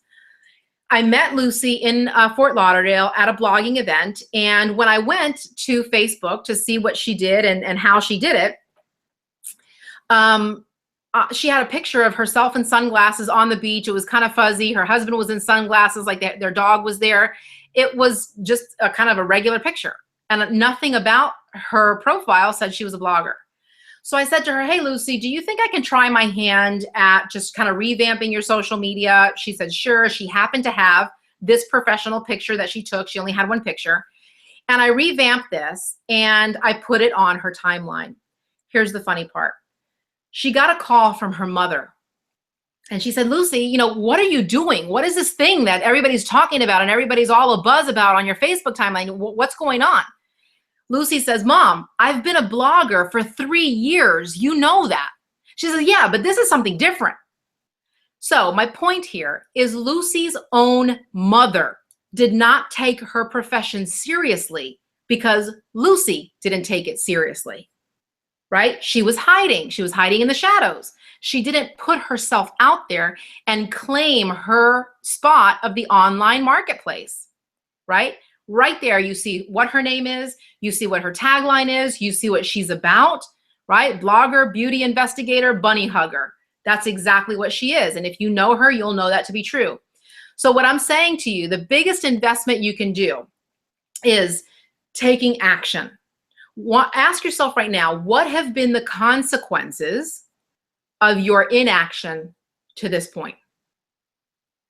I met Lucy in Fort Lauderdale at a blogging event, and when I went to Facebook to see what she did and how she did it, she had a picture of herself in sunglasses on the beach. It was kind of fuzzy. Her husband was in sunglasses, like their dog was there. It was just a kind of a regular picture, and nothing about her profile said she was a blogger. So I said to her, hey, Lucy, do you think I can try my hand at just kind of revamping your social media? She said, sure. She happened to have this professional picture that she took. She only had one picture. And I revamped this and I put it on her timeline. Here's the funny part. She got a call from her mother. And she said, Lucy, what are you doing? What is this thing that everybody's talking about and everybody's all abuzz about on your Facebook timeline? What's going on? Lucy says, Mom, I've been a blogger for 3 years. You know that. She says, yeah, but this is something different. So my point here is Lucy's own mother did not take her profession seriously because Lucy didn't take it seriously, right? She was hiding. She was hiding in the shadows. She didn't put herself out there and claim her spot of the online marketplace, right? Right there, you see what her name is, you see what her tagline is, you see what she's about, right? Blogger, beauty investigator, bunny hugger. That's exactly what she is. And if you know her, you'll know that to be true. So what I'm saying to you, the biggest investment you can do is taking action. Ask yourself right now, what have been the consequences of your inaction to this point,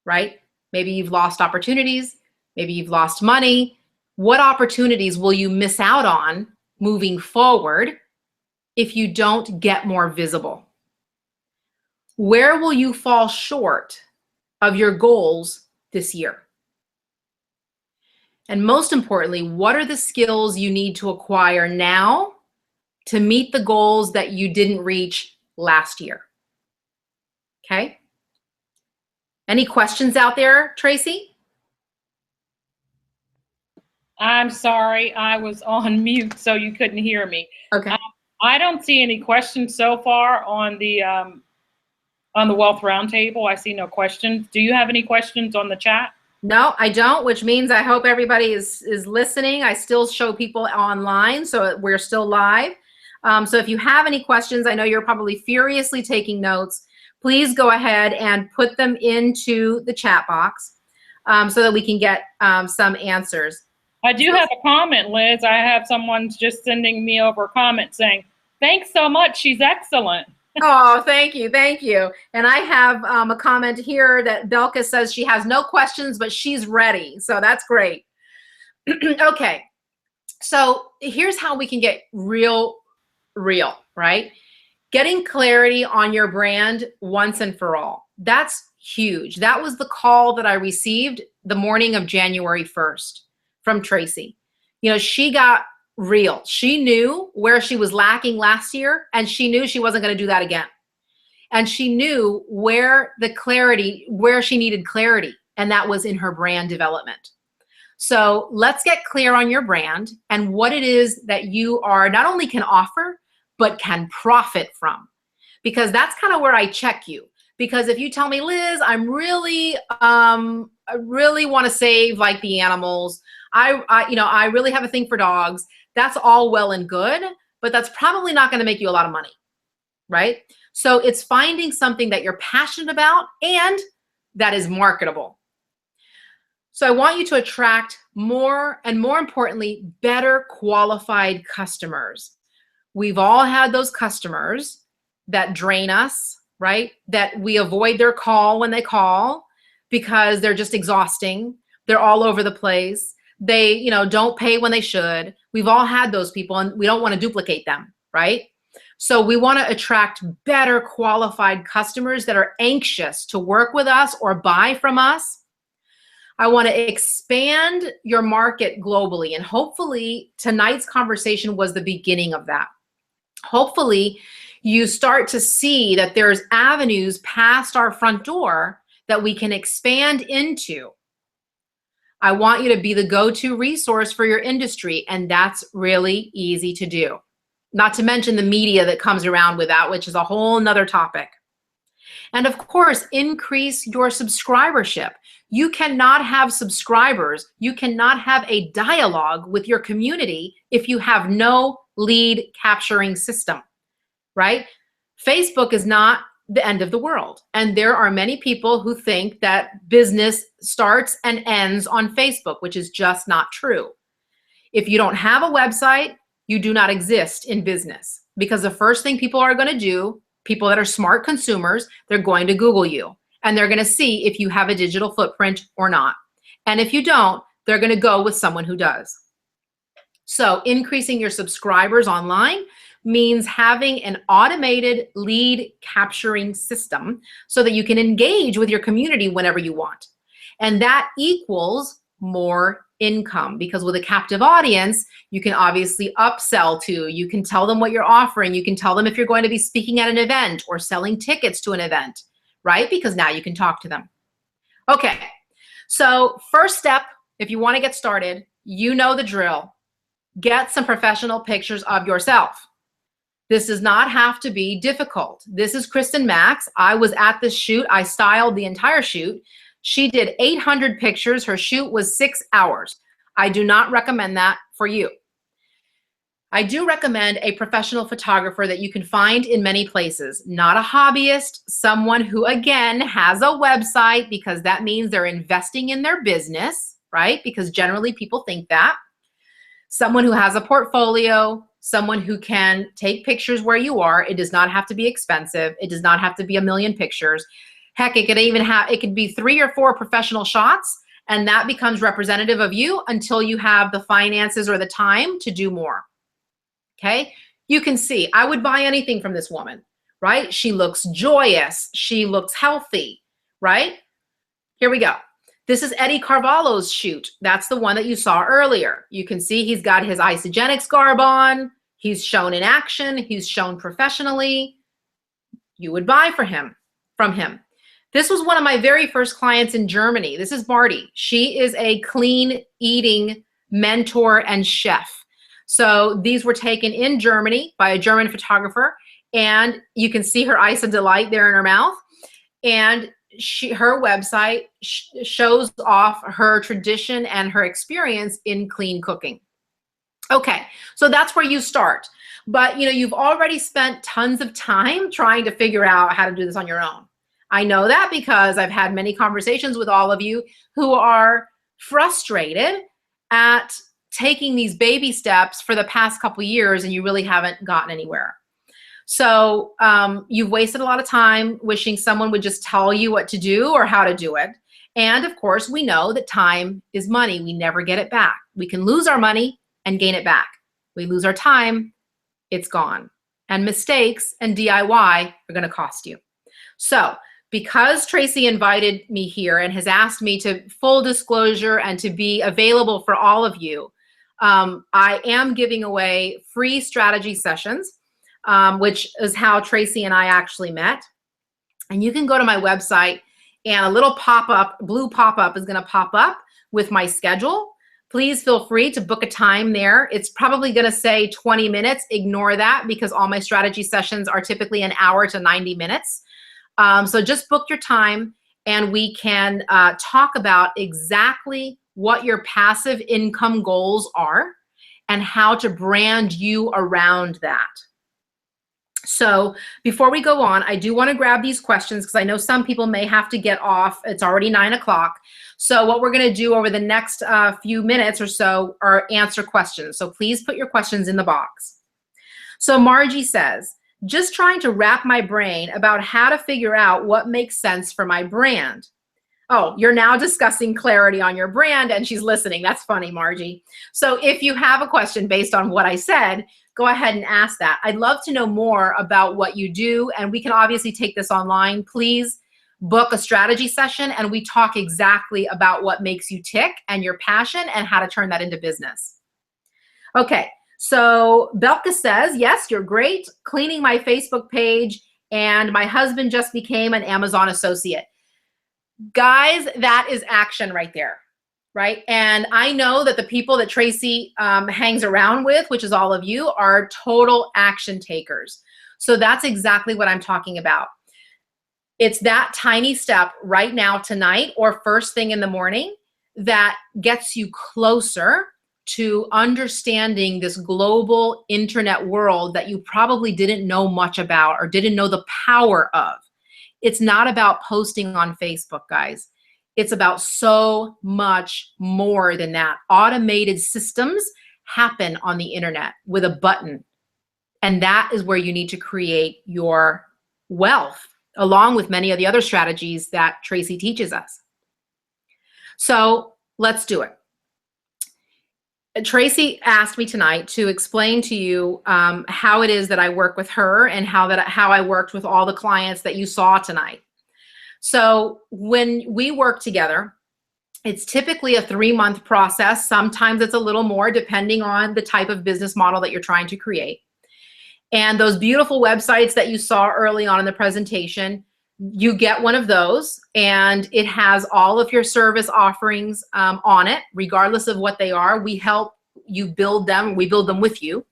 right? Maybe you've lost opportunities. Maybe you've lost money. What opportunities will you miss out on moving forward if you don't get more visible? Where will you fall short of your goals this year? And most importantly, what are the skills you need to acquire now to meet the goals that you didn't reach last year? Okay? Any questions out there, Tracy? I'm sorry, I was on mute, so you couldn't hear me. Okay. I don't see any questions so far on the Wealth Roundtable. I see no questions. Do you have any questions on the chat? No, I don't, which means I hope everybody is listening. I still show people online, so we're still live. So if you have any questions, I know you're probably furiously taking notes. Please go ahead and put them into the chat box so that we can get some answers. I do have a comment, Liz. I have someone just sending me over a comment saying, thanks so much. She's excellent. Oh, thank you. Thank you. And I have a comment here that Belka says she has no questions, but she's ready. So that's great. Okay. So here's how we can get real, right? Getting clarity on your brand once and for all. That's huge. That was the call that I received the morning of January 1st from Tracy. You know, she got real. She knew where she was lacking last year, and she knew she wasn't going to do that again. And she knew where she needed clarity, and that was in her brand development. So let's get clear on your brand and what it is that you are not only can offer, but can profit from. Because that's kind of where I check you. Because if you tell me, Liz, I really want to save like the animals. I really have a thing for dogs. That's all well and good, but that's probably not going to make you a lot of money, right? So it's finding something that you're passionate about and that is marketable. So I want you to attract more and, more importantly, better qualified customers. We've all had those customers that drain us, right? That we avoid their call when they call because they're just exhausting. They're all over the place. They, don't pay when they should. We've all had those people, and we don't want to duplicate them, right? So we want to attract better qualified customers that are anxious to work with us or buy from us. I want to expand your market globally, and hopefully tonight's conversation was the beginning of that. Hopefully you start to see that there's avenues past our front door that we can expand into. I want you to be the go-to resource for your industry, and that's really easy to do. Not to mention the media that comes around with that, which is a whole nother topic. And of course, increase your subscribership. You cannot have subscribers. You cannot have a dialogue with your community if you have no lead capturing system, right? Facebook is not the end of the world. And there are many people who think that business starts and ends on Facebook, which is just not true. If you don't have a website, you do not exist in business, because the first thing people are going to do, people that are smart consumers, they're going to Google you, and they're going to see if you have a digital footprint or not. And if you don't, they're going to go with someone who does. So increasing your subscribers online means having an automated lead capturing system so that you can engage with your community whenever you want. And that equals more income, because with a captive audience, you can obviously upsell to, you can tell them what you're offering, you can tell them if you're going to be speaking at an event or selling tickets to an event, right? Because now you can talk to them. Okay, so first step, if you want to get started, you know the drill. Get some professional pictures of yourself. This does not have to be difficult. This is Kristen Max. I was at this shoot. I styled the entire shoot. She did 800 pictures. Her shoot was 6 hours. I do not recommend that for you. I do recommend a professional photographer that you can find in many places, not a hobbyist, someone who, again, has a website, because that means they're investing in their business, right? Because generally people think that. Someone who has a portfolio, someone who can take pictures where you are. It does not have to be expensive. It does not have to be 1 million pictures. Heck, it could be 3 or 4 professional shots, and that becomes representative of you until you have the finances or the time to do more. Okay? You can see, I would buy anything from this woman, right? She looks joyous. She looks healthy, right? Here we go. This is Eddie Carvalho's shoot. That's the one that you saw earlier. You can see he's got his Isagenix garb on. He's shown in action. He's shown professionally. You would buy from him. This was one of my very first clients in Germany. This is Marty. She is a clean eating mentor and chef. So these were taken in Germany by a German photographer, and you can see her Isa Delight there in her mouth. And her website shows off her tradition and her experience in clean cooking. Okay, so that's where you start. But you've already spent tons of time trying to figure out how to do this on your own. I know that because I've had many conversations with all of you who are frustrated at taking these baby steps for the past couple years and you really haven't gotten anywhere. So you've wasted a lot of time wishing someone would just tell you what to do or how to do it. And of course, we know that time is money. We never get it back. We can lose our money and gain it back. We lose our time, it's gone. And mistakes and DIY are going to cost you. So because Tracy invited me here and has asked me to full disclosure and to be available for all of you, I am giving away free strategy sessions, which is how Tracy and I actually met. And you can go to my website and a little pop-up, blue pop-up is going to pop up with my schedule. Please feel free to book a time there. It's probably going to say 20 minutes. Ignore that because all my strategy sessions are typically an hour to 90 minutes. So just book your time and we can talk about exactly what your passive income goals are and how to brand you around that. So before we go on, I do want to grab these questions because I know some people may have to get off. It's already 9 o'clock. So what we're going to do over the next few minutes or so are answer questions. So please put your questions in the box. So Margie says, just trying to wrap my brain about how to figure out what makes sense for my brand. Oh, you're now discussing clarity on your brand and she's listening. That's funny, Margie. So if you have a question based on what I said, go ahead and ask that. I'd love to know more about what you do, and we can obviously take this online. Please book a strategy session and we talk exactly about what makes you tick and your passion and how to turn that into business. Okay, so Belka says, yes, you're great. Cleaning my Facebook page and my husband just became an Amazon associate. Guys, that is action right there. Right? And I know that the people that Tracy hangs around with, which is all of you, are total action takers. So that's exactly what I'm talking about. It's that tiny step right now, tonight, or first thing in the morning that gets you closer to understanding this global internet world that you probably didn't know much about or didn't know the power of. It's not about posting on Facebook, guys. It's about so much more than that. Automated systems happen on the internet with a button. And that is where you need to create your wealth, along with many of the other strategies that Tracy teaches us. So let's do it. Tracy asked me tonight to explain to you how it is that I work with her and how I worked with all the clients that you saw tonight. So when we work together, it's typically a 3-month process. Sometimes it's a little more depending on the type of business model that you're trying to create. And those beautiful websites that you saw early on in the presentation, you get one of those and it has all of your service offerings on it, regardless of what they are. We help you build them. We build them with you.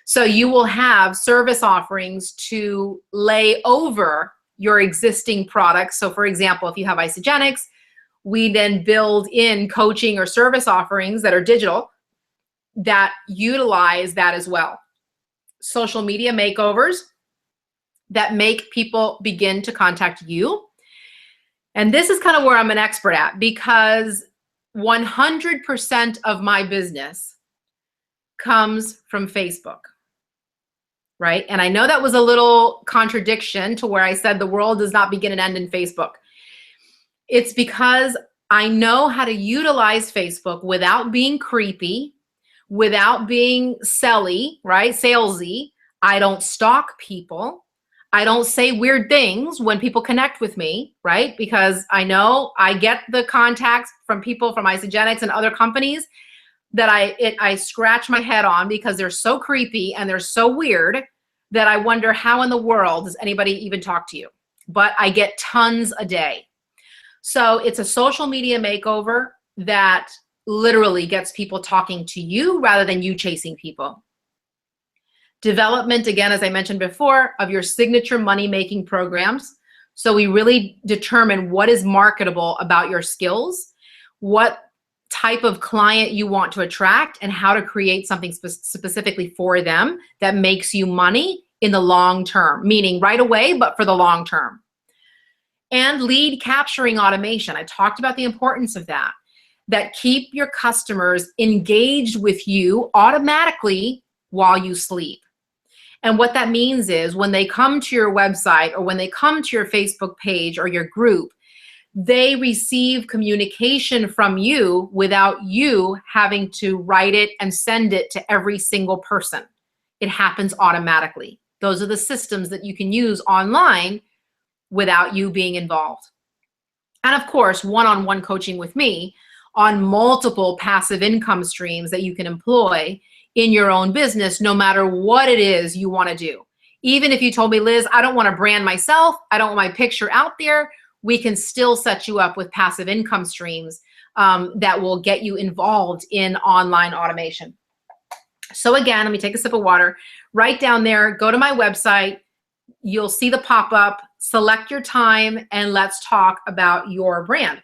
So you will have service offerings to lay over your existing products. So for example, if you have Isagenix, we then build in coaching or service offerings that are digital that utilize that as well. Social media makeovers that make people begin to contact you. And this is kind of where I'm an expert at, because 100% of my business comes from Facebook. Right? And I know that was a little contradiction to where I said the world does not begin and end in Facebook. It's because I know how to utilize Facebook without being creepy, without being selly, right? Salesy. I don't stalk people. I don't say weird things when people connect with me, right? Because I know I get the contacts from people from Isagenix and other companies that I scratch my head on because they're so creepy and they're so weird that I wonder how in the world does anybody even talk to you? But I get tons a day. So it's a social media makeover that literally gets people talking to you rather than you chasing people. Development, again, as I mentioned before, of your signature money-making programs. So we really determine what is marketable about your skills, what type of client you want to attract, and how to create something specifically for them that makes you money in the long term, meaning right away, but for the long term. And lead capturing automation. I talked about the importance of that, that keep your customers engaged with you automatically while you sleep. And what that means is when they come to your website or when they come to your Facebook page or your group, they receive communication from you without you having to write it and send it to every single person. It happens automatically. Those are the systems that you can use online without you being involved. And of course, one-on-one coaching with me on multiple passive income streams that you can employ in your own business, no matter what it is you want to do. Even if you told me, Liz, I don't want to brand myself, I don't want my picture out there, we can still set you up with passive income streams that will get you involved in online automation. So again, let me take a sip of water. Right down there, go to my website. You'll see the pop-up, select your time, and let's talk about your brand.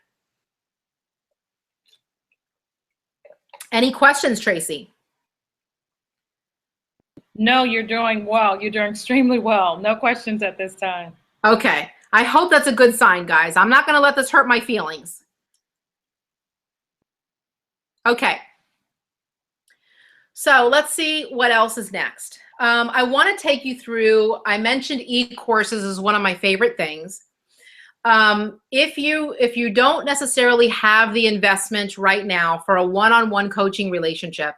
Any questions, Tracy? No, you're doing well. You're doing extremely well. No questions at this time. Okay. I hope that's a good sign, guys. I'm not going to let this hurt my feelings. Okay. So let's see what else is next. I want to take you through, I mentioned e-courses is one of my favorite things. If you don't necessarily have the investment right now for a one-on-one coaching relationship,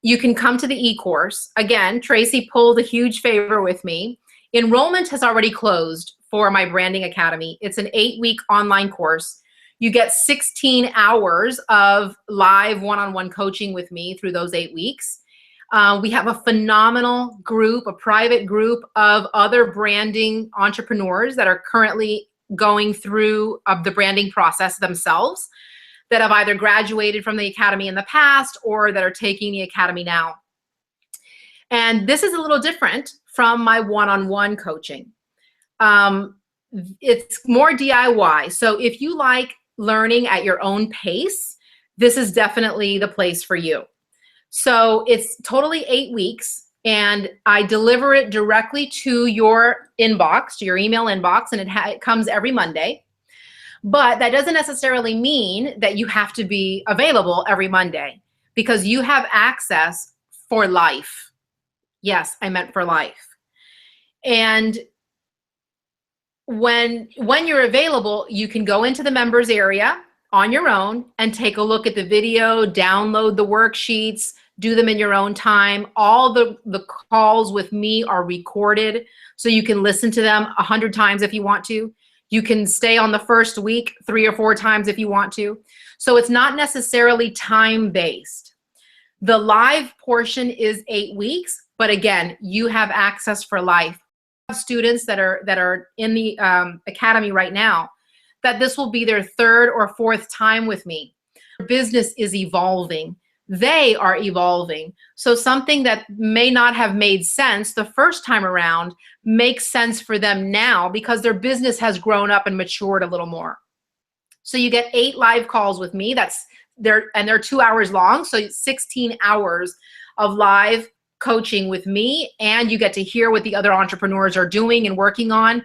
you can come to the e-course. Again, Tracy pulled a huge favor with me. Enrollment has already closed for my Branding Academy. It's an 8-week online course. You get 16 hours of live one-on-one coaching with me through those 8 weeks. We have a phenomenal group, a private group of other branding entrepreneurs that are currently going through the branding process themselves, that have either graduated from the academy in the past or that are taking the academy now. And this is a little different from my one-on-one coaching. It's more DIY. So if you like learning at your own pace, this is definitely the place for you. So it's totally 8 weeks, and I deliver it directly to your inbox, to your email inbox, and it comes every Monday. But that doesn't necessarily mean that you have to be available every Monday, because you have access for life. Yes, I meant for life. And when you're available, you can go into the members area on your own and take a look at the video, download the worksheets, do them in your own time. All the calls with me are recorded, so you can listen to them 100 times if you want to. You can stay on the first week 3 or 4 times if you want to. So it's not necessarily time-based. The live portion is 8 weeks, but again, you have access for life. Students that are in the academy right now, that this will be their 3rd or 4th time with me. Their business is evolving. They are evolving. So something that may not have made sense the first time around makes sense for them now because their business has grown up and matured a little more. So you get 8 live calls with me. They're 2 hours long, so 16 hours of live coaching with me, and you get to hear what the other entrepreneurs are doing and working on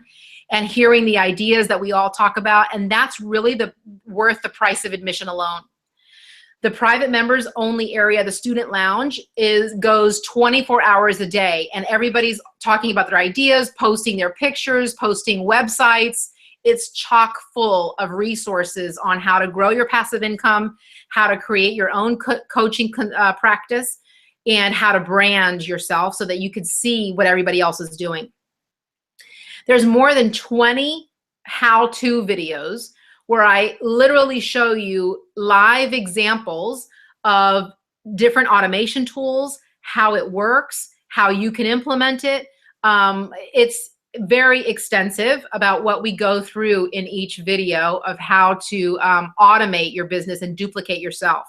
and hearing the ideas that we all talk about, and that's really worth the price of admission alone. The private members only area, the student lounge, goes 24 hours a day, and everybody's talking about their ideas, posting their pictures, posting websites. It's chock full of resources on how to grow your passive income, how to create your own coaching practice, and how to brand yourself so that you could see what everybody else is doing. There's more than 20 how-to videos where I literally show you live examples of different automation tools, how it works, how you can implement it. It's very extensive about what we go through in each video of how to automate your business and duplicate yourself.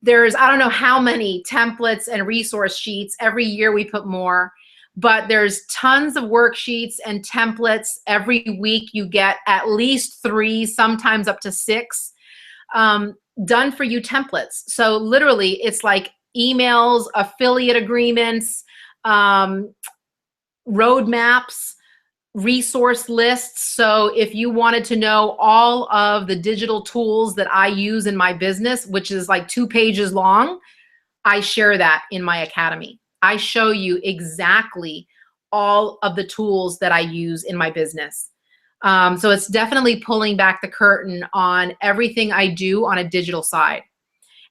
There's, I don't know how many templates and resource sheets. Every year we put more. but there's tons of worksheets and templates. Every week you get at least 3, sometimes up to 6 done for you templates. So literally it's like emails, affiliate agreements, roadmaps, resource lists. So if you wanted to know all of the digital tools that I use in my business, which is like 2 pages long, I share that in my academy. I show you exactly all of the tools that I use in my business. So it's definitely pulling back the curtain on everything I do on a digital side.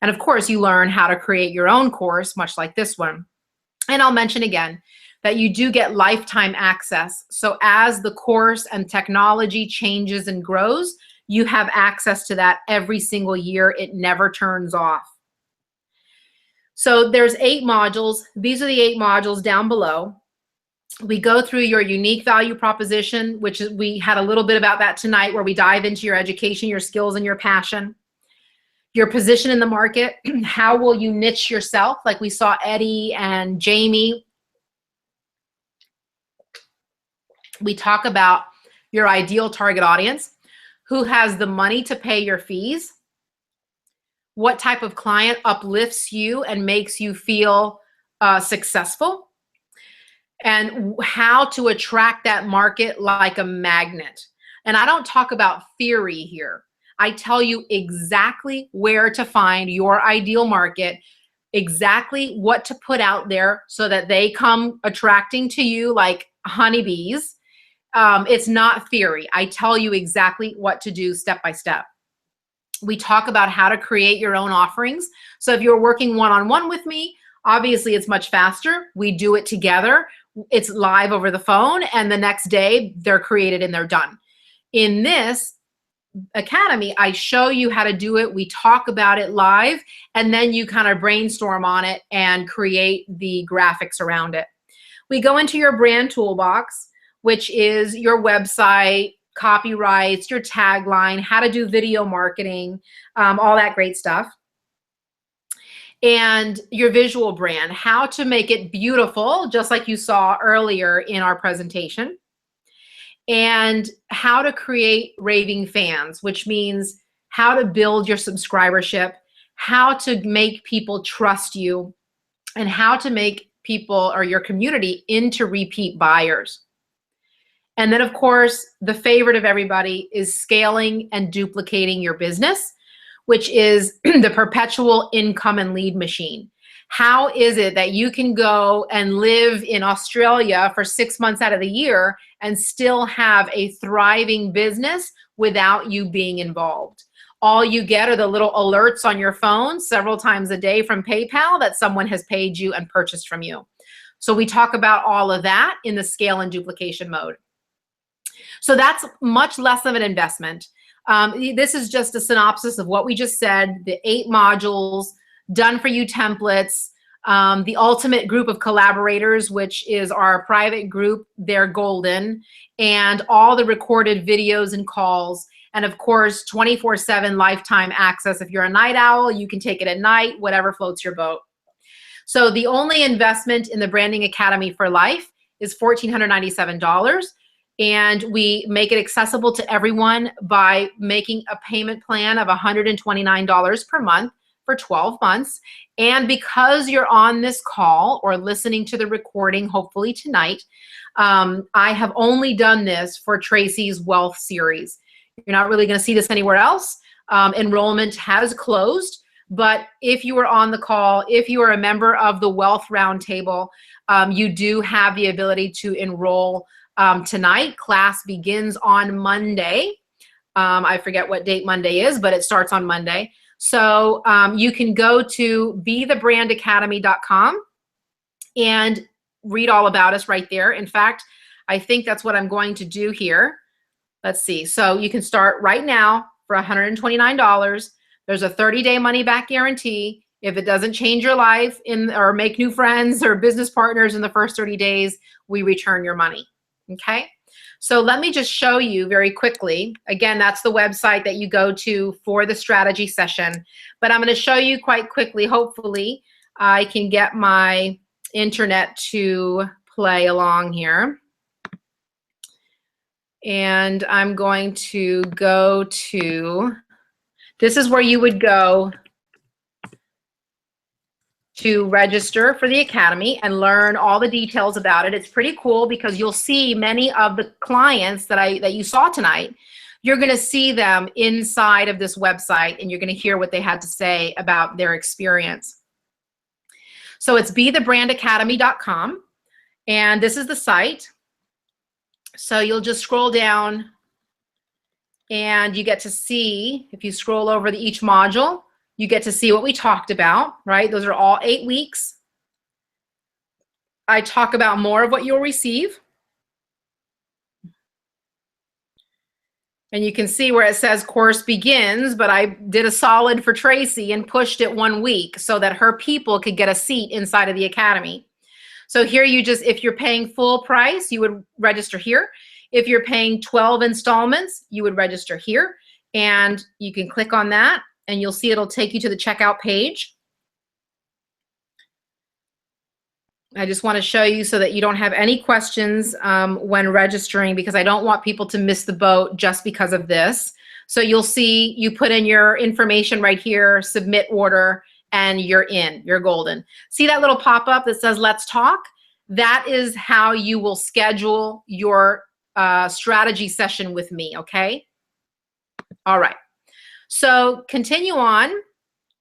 And of course, you learn how to create your own course, much like this one. And I'll mention again that you do get lifetime access. So as the course and technology changes and grows, you have access to that every single year. It never turns off. So there's 8 modules. These are the 8 modules down below. We go through your unique value proposition, which is, we had a little bit about that tonight, where we dive into your education, your skills, and your passion. Your position in the market. How will you niche yourself? Like we saw Eddie and Jamie. We talk about your ideal target audience. Who has the money to pay your fees? What type of client uplifts you and makes you feel successful? And how to attract that market like a magnet. And I don't talk about theory here. I tell you exactly where to find your ideal market, exactly what to put out there so that they come attracting to you like honeybees. It's not theory. I tell you exactly what to do step by step. We talk about how to create your own offerings. So if you're working one-on-one with me, obviously it's much faster. We do it together. It's live over the phone, and the next day they're created and they're done. In this academy, I show you how to do it. We talk about it live, and then you kind of brainstorm on it and create the graphics around it. We go into your brand toolbox, which is your website, copyrights, your tagline, how to do video marketing, all that great stuff. And your visual brand, how to make it beautiful, just like you saw earlier in our presentation. And how to create raving fans, which means how to build your subscribership, how to make people trust you, and how to make people or your community into repeat buyers. And then, of course, the favorite of everybody is scaling and duplicating your business, which is the perpetual income and lead machine. How is it that you can go and live in Australia for 6 months out of the year and still have a thriving business without you being involved? All you get are the little alerts on your phone several times a day from PayPal that someone has paid you and purchased from you. So we talk about all of that in the scale and duplication mode. So that's much less of an investment. This is just a synopsis of what we just said, the 8 modules, done for you templates, the ultimate group of collaborators, which is our private group, they're golden, and all the recorded videos and calls, and of course 24/7 lifetime access. If you're a night owl, you can take it at night, whatever floats your boat. So the only investment in the Branding Academy for Life is $1,497. And we make it accessible to everyone by making a payment plan of $129 per month for 12 months. And because you're on this call or listening to the recording, hopefully tonight, I have only done this for Tracy's Wealth Series. You're not really going to see this anywhere else. Enrollment has closed. But if you are on the call, if you are a member of the Wealth Roundtable, you do have the ability to enroll tonight. Class begins on Monday. I forget what date Monday is, but it starts on Monday. So you can go to bethebrandacademy.com and read all about us right there. In fact, I think that's what I'm going to do here. Let's see. So you can start right now for $129. There's a 30-day money-back guarantee. If it doesn't change your life or make new friends or business partners in the first 30 days, we return your money. Okay? So let me just show you very quickly. Again, that's the website that you go to for the strategy session. But I'm going to show you quite quickly. Hopefully, I can get my internet to play along here. And I'm going to go to, this is where you would go to register for the Academy and learn all the details about it. It's pretty cool because you'll see many of the clients that you saw tonight. You're going to see them inside of this website, and you're going to hear what they had to say about their experience. So it's bethebrandacademy.com, and this is the site. So you'll just scroll down and you get to see, if you scroll over each module, you get to see what we talked about, right? Those are all 8 weeks. I talk about more of what you'll receive. And you can see where it says course begins, but I did a solid for Tracy and pushed it 1 week so that her people could get a seat inside of the Academy. So here you just, if you're paying full price, you would register here. If you're paying 12 installments, you would register here. And you can click on that and you'll see it'll take you to the checkout page. I just want to show you so that you don't have any questions when registering, because I don't want people to miss the boat just because of this. So you'll see you put in your information right here, submit order, and you're in, you're golden. See that little pop-up that says let's talk? That is how you will schedule your strategy session with me, okay? All right, so continue on.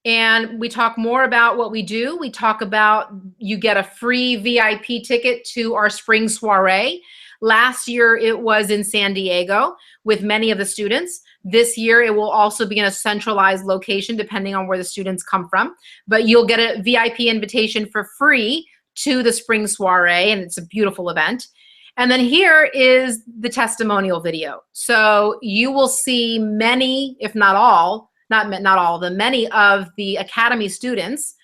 And we talk more about what we do. We talk about you get a free VIP ticket to our spring soiree. Last year, it was in San Diego with many of the students. This year, it will also be in a centralized location, depending on where the students come from. But you'll get a VIP invitation for free to the spring soiree, and it's a beautiful event. And then here is the testimonial video. So you will see many, if not all, not all of them, many of the Academy students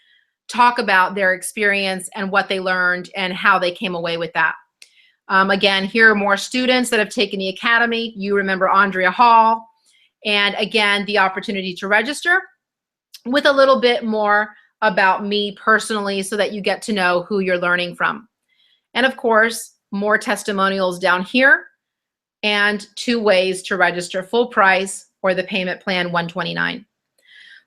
talk about their experience and what they learned and how they came away with that. Again, here are more students that have taken the Academy. You remember Andrea Hall. And again, the opportunity to register with a little bit more about me personally so that you get to know who you're learning from. And of course, more testimonials down here and 2 ways to register: full price or the payment plan $129.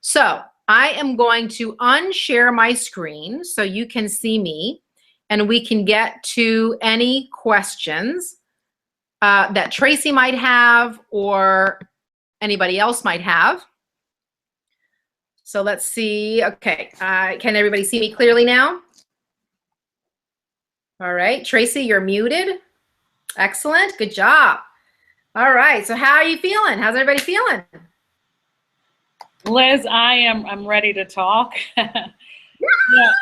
So I am going to unshare my screen so you can see me and we can get to any questions that Tracy might have or anybody else might have. So let's see. Okay, can everybody see me clearly now? All right, Tracy, you're muted. Excellent, good job. All right, so how are you feeling? How's everybody feeling? Liz, I'm ready to talk. Yeah,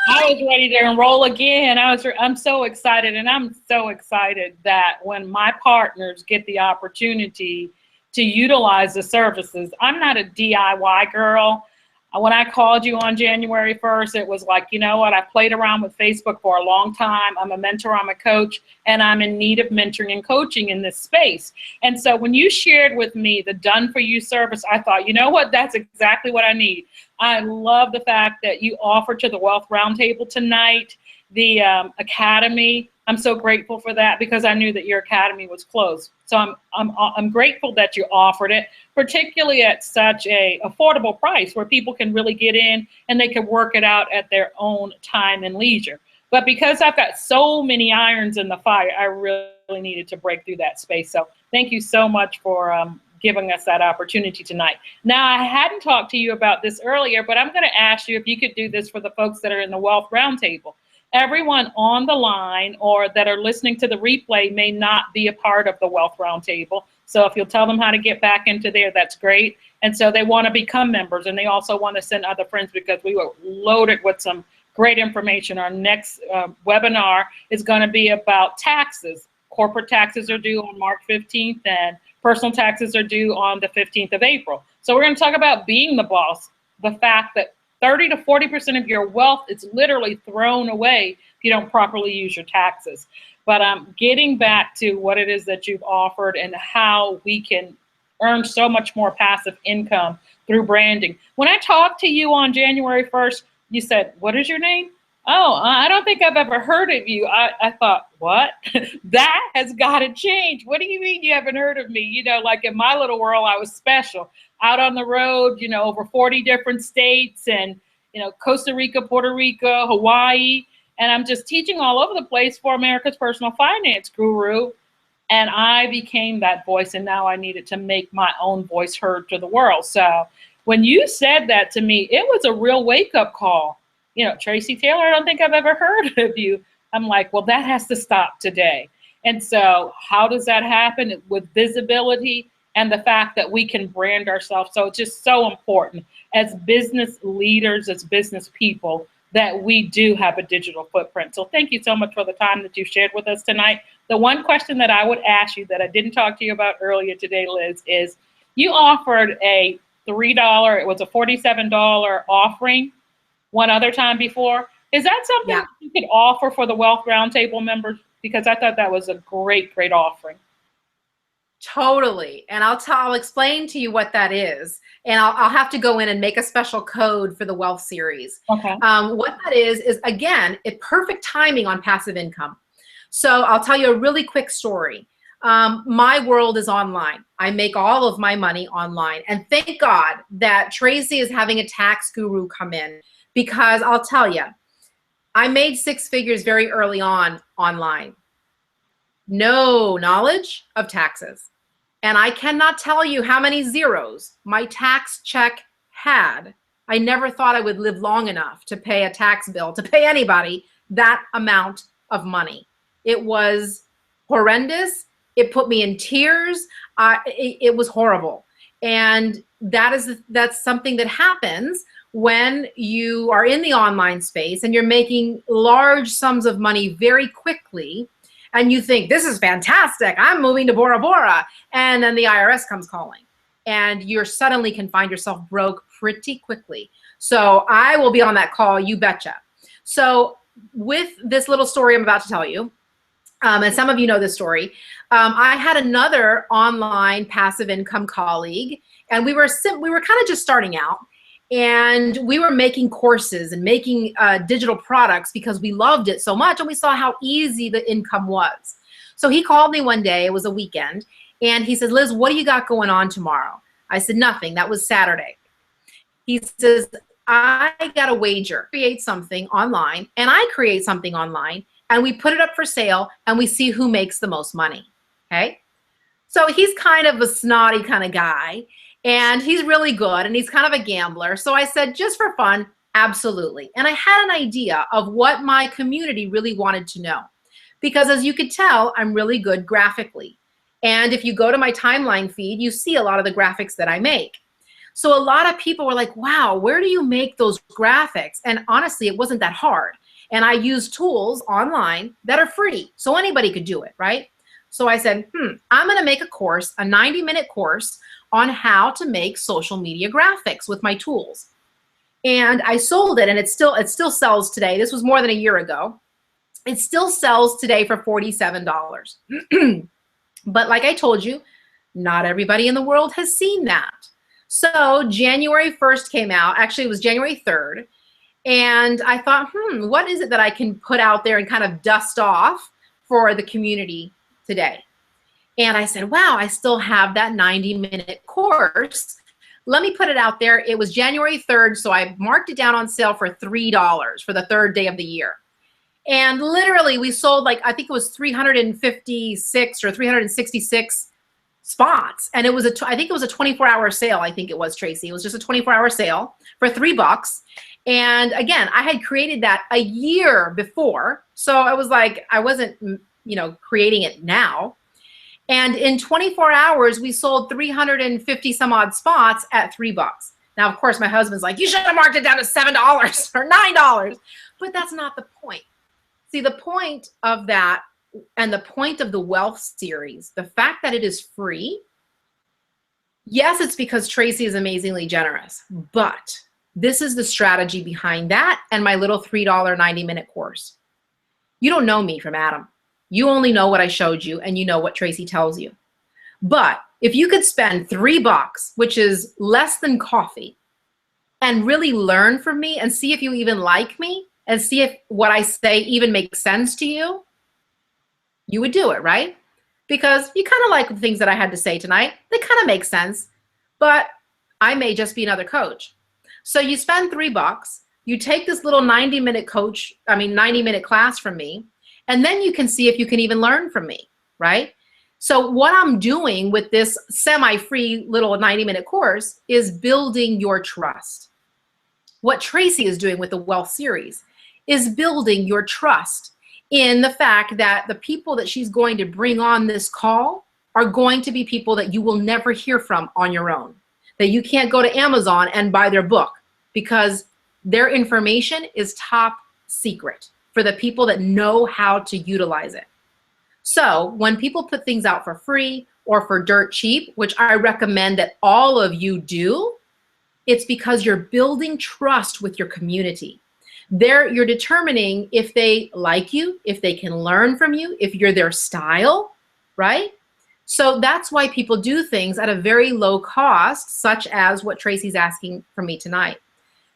I was ready to enroll again. I'm so excited, and I'm so excited that when my partners get the opportunity to utilize the services. I'm not a DIY girl. When I called you on January 1st, it was like, you know what, I've played around with Facebook for a long time. I'm a mentor, I'm a coach, and I'm in need of mentoring and coaching in this space. And so when you shared with me the Done For You service, I thought, you know what, that's exactly what I need. I love the fact that you offered to the Wealth Roundtable tonight, the Academy. I'm so grateful for that because I knew that your Academy was closed. So I'm grateful that you offered it, particularly at such a affordable price where people can really get in and they can work it out at their own time and leisure. But because I've got so many irons in the fire, I really needed to break through that space. So thank you so much for giving us that opportunity tonight. Now, I hadn't talked to you about this earlier, but I'm going to ask you if you could do this for the folks that are in the Wealth Roundtable. Everyone on the line or that are listening to the replay may not be a part of the Wealth Roundtable. So if you'll tell them how to get back into there, that's great. And so they want to become members, and they also want to send other friends because we were loaded with some great information. Our next webinar is going to be about taxes. Corporate taxes are due on March 15th, and personal taxes are due on the 15th of April. So we're going to talk about being the boss, the fact that 30 to 40% of your wealth is literally thrown away if you don't properly use your taxes. But getting back to what it is that you've offered and how we can earn so much more passive income through branding. When I talked to you on January 1st, you said, what is your name? Oh, I don't think I've ever heard of you. I thought, what? That has got to change. What do you mean you haven't heard of me? You know, like in my little world, I was special. Out on the road, you know, over 40 different states and, you know, Costa Rica, Puerto Rico, Hawaii. And I'm just teaching all over the place for America's Personal Finance Guru. And I became that voice. And now I needed to make my own voice heard to the world. So when you said that to me, it was a real wake up call. You know, Tracy Taylor, I don't think I've ever heard of you. I'm like, well, that has to stop today. And so how does that happen? With visibility and the fact that we can brand ourselves. So it's just so important as business leaders, as business people, that we do have a digital footprint. So thank you so much for the time that you shared with us tonight. The one question that I would ask you that I didn't talk to you about earlier today, Liz, is you offered a $3, it was a $47 offering one other time before. Is that something that you could offer for the Wealth Roundtable members? Because I thought that was a great, great offering. Totally. And I'll explain to you what that is. And I'll have to go in and make a special code for the Wealth series. Okay. What that is again, perfect timing on passive income. So I'll tell you a really quick story. My world is online. I make all of my money online. And thank God that Tracy is having a tax guru come in, because I'll tell you, I made 6 figures very early on online. No knowledge of taxes. And I cannot tell you how many zeros my tax check had. I never thought I would live long enough to pay a tax bill, to pay anybody that amount of money. It was horrendous. It put me in tears. It was horrible. And that's something that happens when you are in the online space and you're making large sums of money very quickly, and you think, this is fantastic, I'm moving to Bora Bora, and then the IRS comes calling, and you suddenly can find yourself broke pretty quickly. So I will be on that call, you betcha. So with this little story I'm about to tell you, and some of you know this story, I had another online passive income colleague, and we were kind of just starting out. And we were making courses and making digital products because we loved it so much, and we saw how easy the income was. So he called me one day, it was a weekend, and he says, Liz, what do you got going on tomorrow? I said, nothing, that was Saturday. He says, I got a wager, create something online, and I create something online, and we put it up for sale, and we see who makes the most money, okay? So he's kind of a snotty kind of guy, and he's really good, and he's kind of a gambler. So I said, just for fun, absolutely. And I had an idea of what my community really wanted to know. Because as you could tell, I'm really good graphically. And if you go to my timeline feed, you see a lot of the graphics that I make. So a lot of people were like, wow, where do you make those graphics? And honestly, it wasn't that hard. And I use tools online that are free, so anybody could do it, right? So I said, I'm gonna make a course, a 90-minute course on how to make social media graphics with my tools. And I sold it, and it still sells today. This was more than a year ago. It still sells today for $47. But like I told you, not everybody in the world has seen that. So January 1st came out. Actually, it was January 3rd. And I thought, what is it that I can put out there and kind of dust off for the community today? And I said, wow, I still have that 90-minute course. Let me put it out there. It was January 3rd, so I marked it down on sale for $3 for the 3rd day of the year. And literally, we sold, like, I think it was 356 or 366 spots. And it was I think it was a 24-hour sale. I think it was, Tracy. It was just a 24-hour sale for $3. And again, I had created that a year before. So I was like, I wasn't, creating it now. And in 24 hours, we sold 350 some odd spots at $3. Now, of course, my husband's like, you should have marked it down to $7 or $9. But that's not the point. See, the point of that and the point of the Wealth series, the fact that it is free, yes, it's because Tracy is amazingly generous, but this is the strategy behind that and my little $3 90-minute course. You don't know me from Adam. You only know what I showed you, and you know what Tracy tells you. But if you could spend $3, which is less than coffee, and really learn from me and see if you even like me, and see if what I say even makes sense to you, you would do it, right? Because you kind of like the things that I had to say tonight. They kind of make sense, but I may just be another coach. So you spend $3, you take this little 90-minute class from me, and then you can see if you can even learn from me, right? So what I'm doing with this semi-free little 90-minute course is building your trust. What Tracy is doing with the Wealth Series is building your trust in the fact that the people that she's going to bring on this call are going to be people that you will never hear from on your own, that you can't go to Amazon and buy their book because their information is top secret for the people that know how to utilize it. So when people put things out for free or for dirt cheap, which I recommend that all of you do, it's because you're building trust with your community. You're determining if they like you, if they can learn from you, if you're their style, right? So that's why people do things at a very low cost, such as what Tracy's asking from me tonight.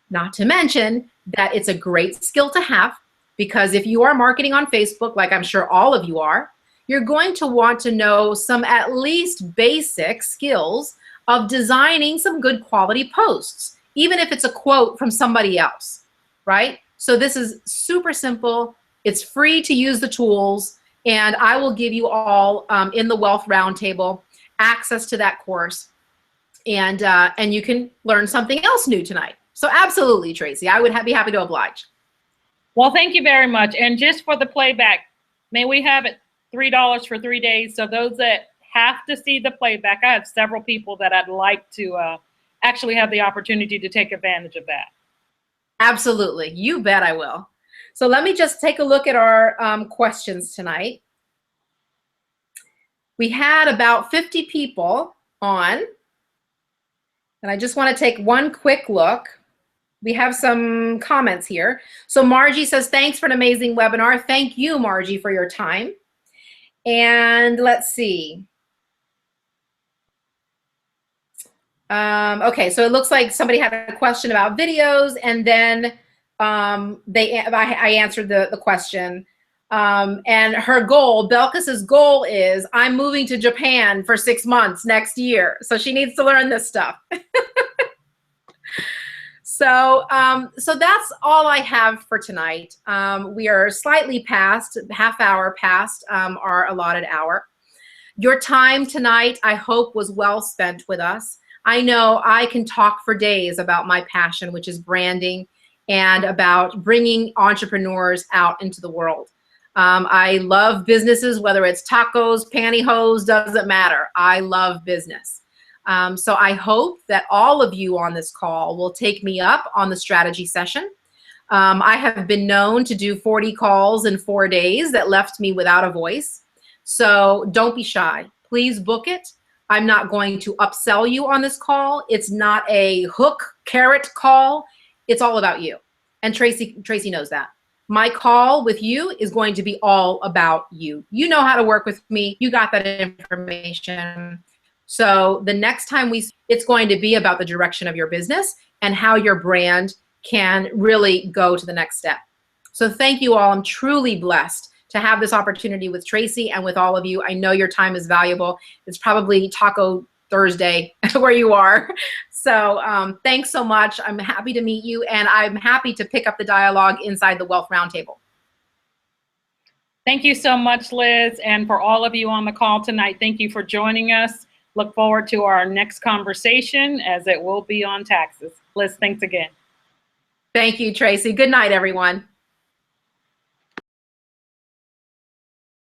Not to mention that it's a great skill to have, because if you are marketing on Facebook, like I'm sure all of you are, you're going to want to know some at least basic skills of designing some good quality posts, even if it's a quote from somebody else, right? So this is super simple. It's free to use the tools, and I will give you all in the Wealth Roundtable access to that course, and you can learn something else new tonight. So absolutely, Tracy, I would be happy to oblige. Well, thank you very much. And just for the playback, may we have it $3 for 3 days? So those that have to see the playback, I have several people that I'd like to actually have the opportunity to take advantage of that. Absolutely. You bet I will. So let me just take a look at our questions tonight. We had about 50 people on, and I just want to take one quick look. We have some comments here. So Margie says, thanks for an amazing webinar. Thank you, Margie, for your time. And let's see. Okay, so it looks like somebody had a question about videos, and then I answered the question. And her goal, Belkis's goal is, I'm moving to Japan for 6 months next year. So she needs to learn this stuff. So that's all I have for tonight. We are slightly past, half hour past our allotted hour. Your time tonight, I hope, was well spent with us. I know I can talk for days about my passion, which is branding, and about bringing entrepreneurs out into the world. I love businesses, whether it's tacos, pantyhose, doesn't matter. I love business. So I hope that all of you on this call will take me up on the strategy session. I have been known to do 40 calls in 4 days that left me without a voice. So don't be shy. Please book it. I'm not going to upsell you on this call. It's not a hook carrot call. It's all about you. And Tracy knows that. My call with you is going to be all about you. You know how to work with me. You got that information. So the next time it's going to be about the direction of your business and how your brand can really go to the next step. So thank you all. I'm truly blessed to have this opportunity with Tracy and with all of you. I know your time is valuable. It's probably Taco Thursday where you are. So thanks so much. I'm happy to meet you, and I'm happy to pick up the dialogue inside the Wealth Roundtable. Thank you so much, Liz. And for all of you on the call tonight, thank you for joining us. Look forward to our next conversation, as it will be on taxes. Liz, thanks again. Thank you, Tracy. Good night, everyone.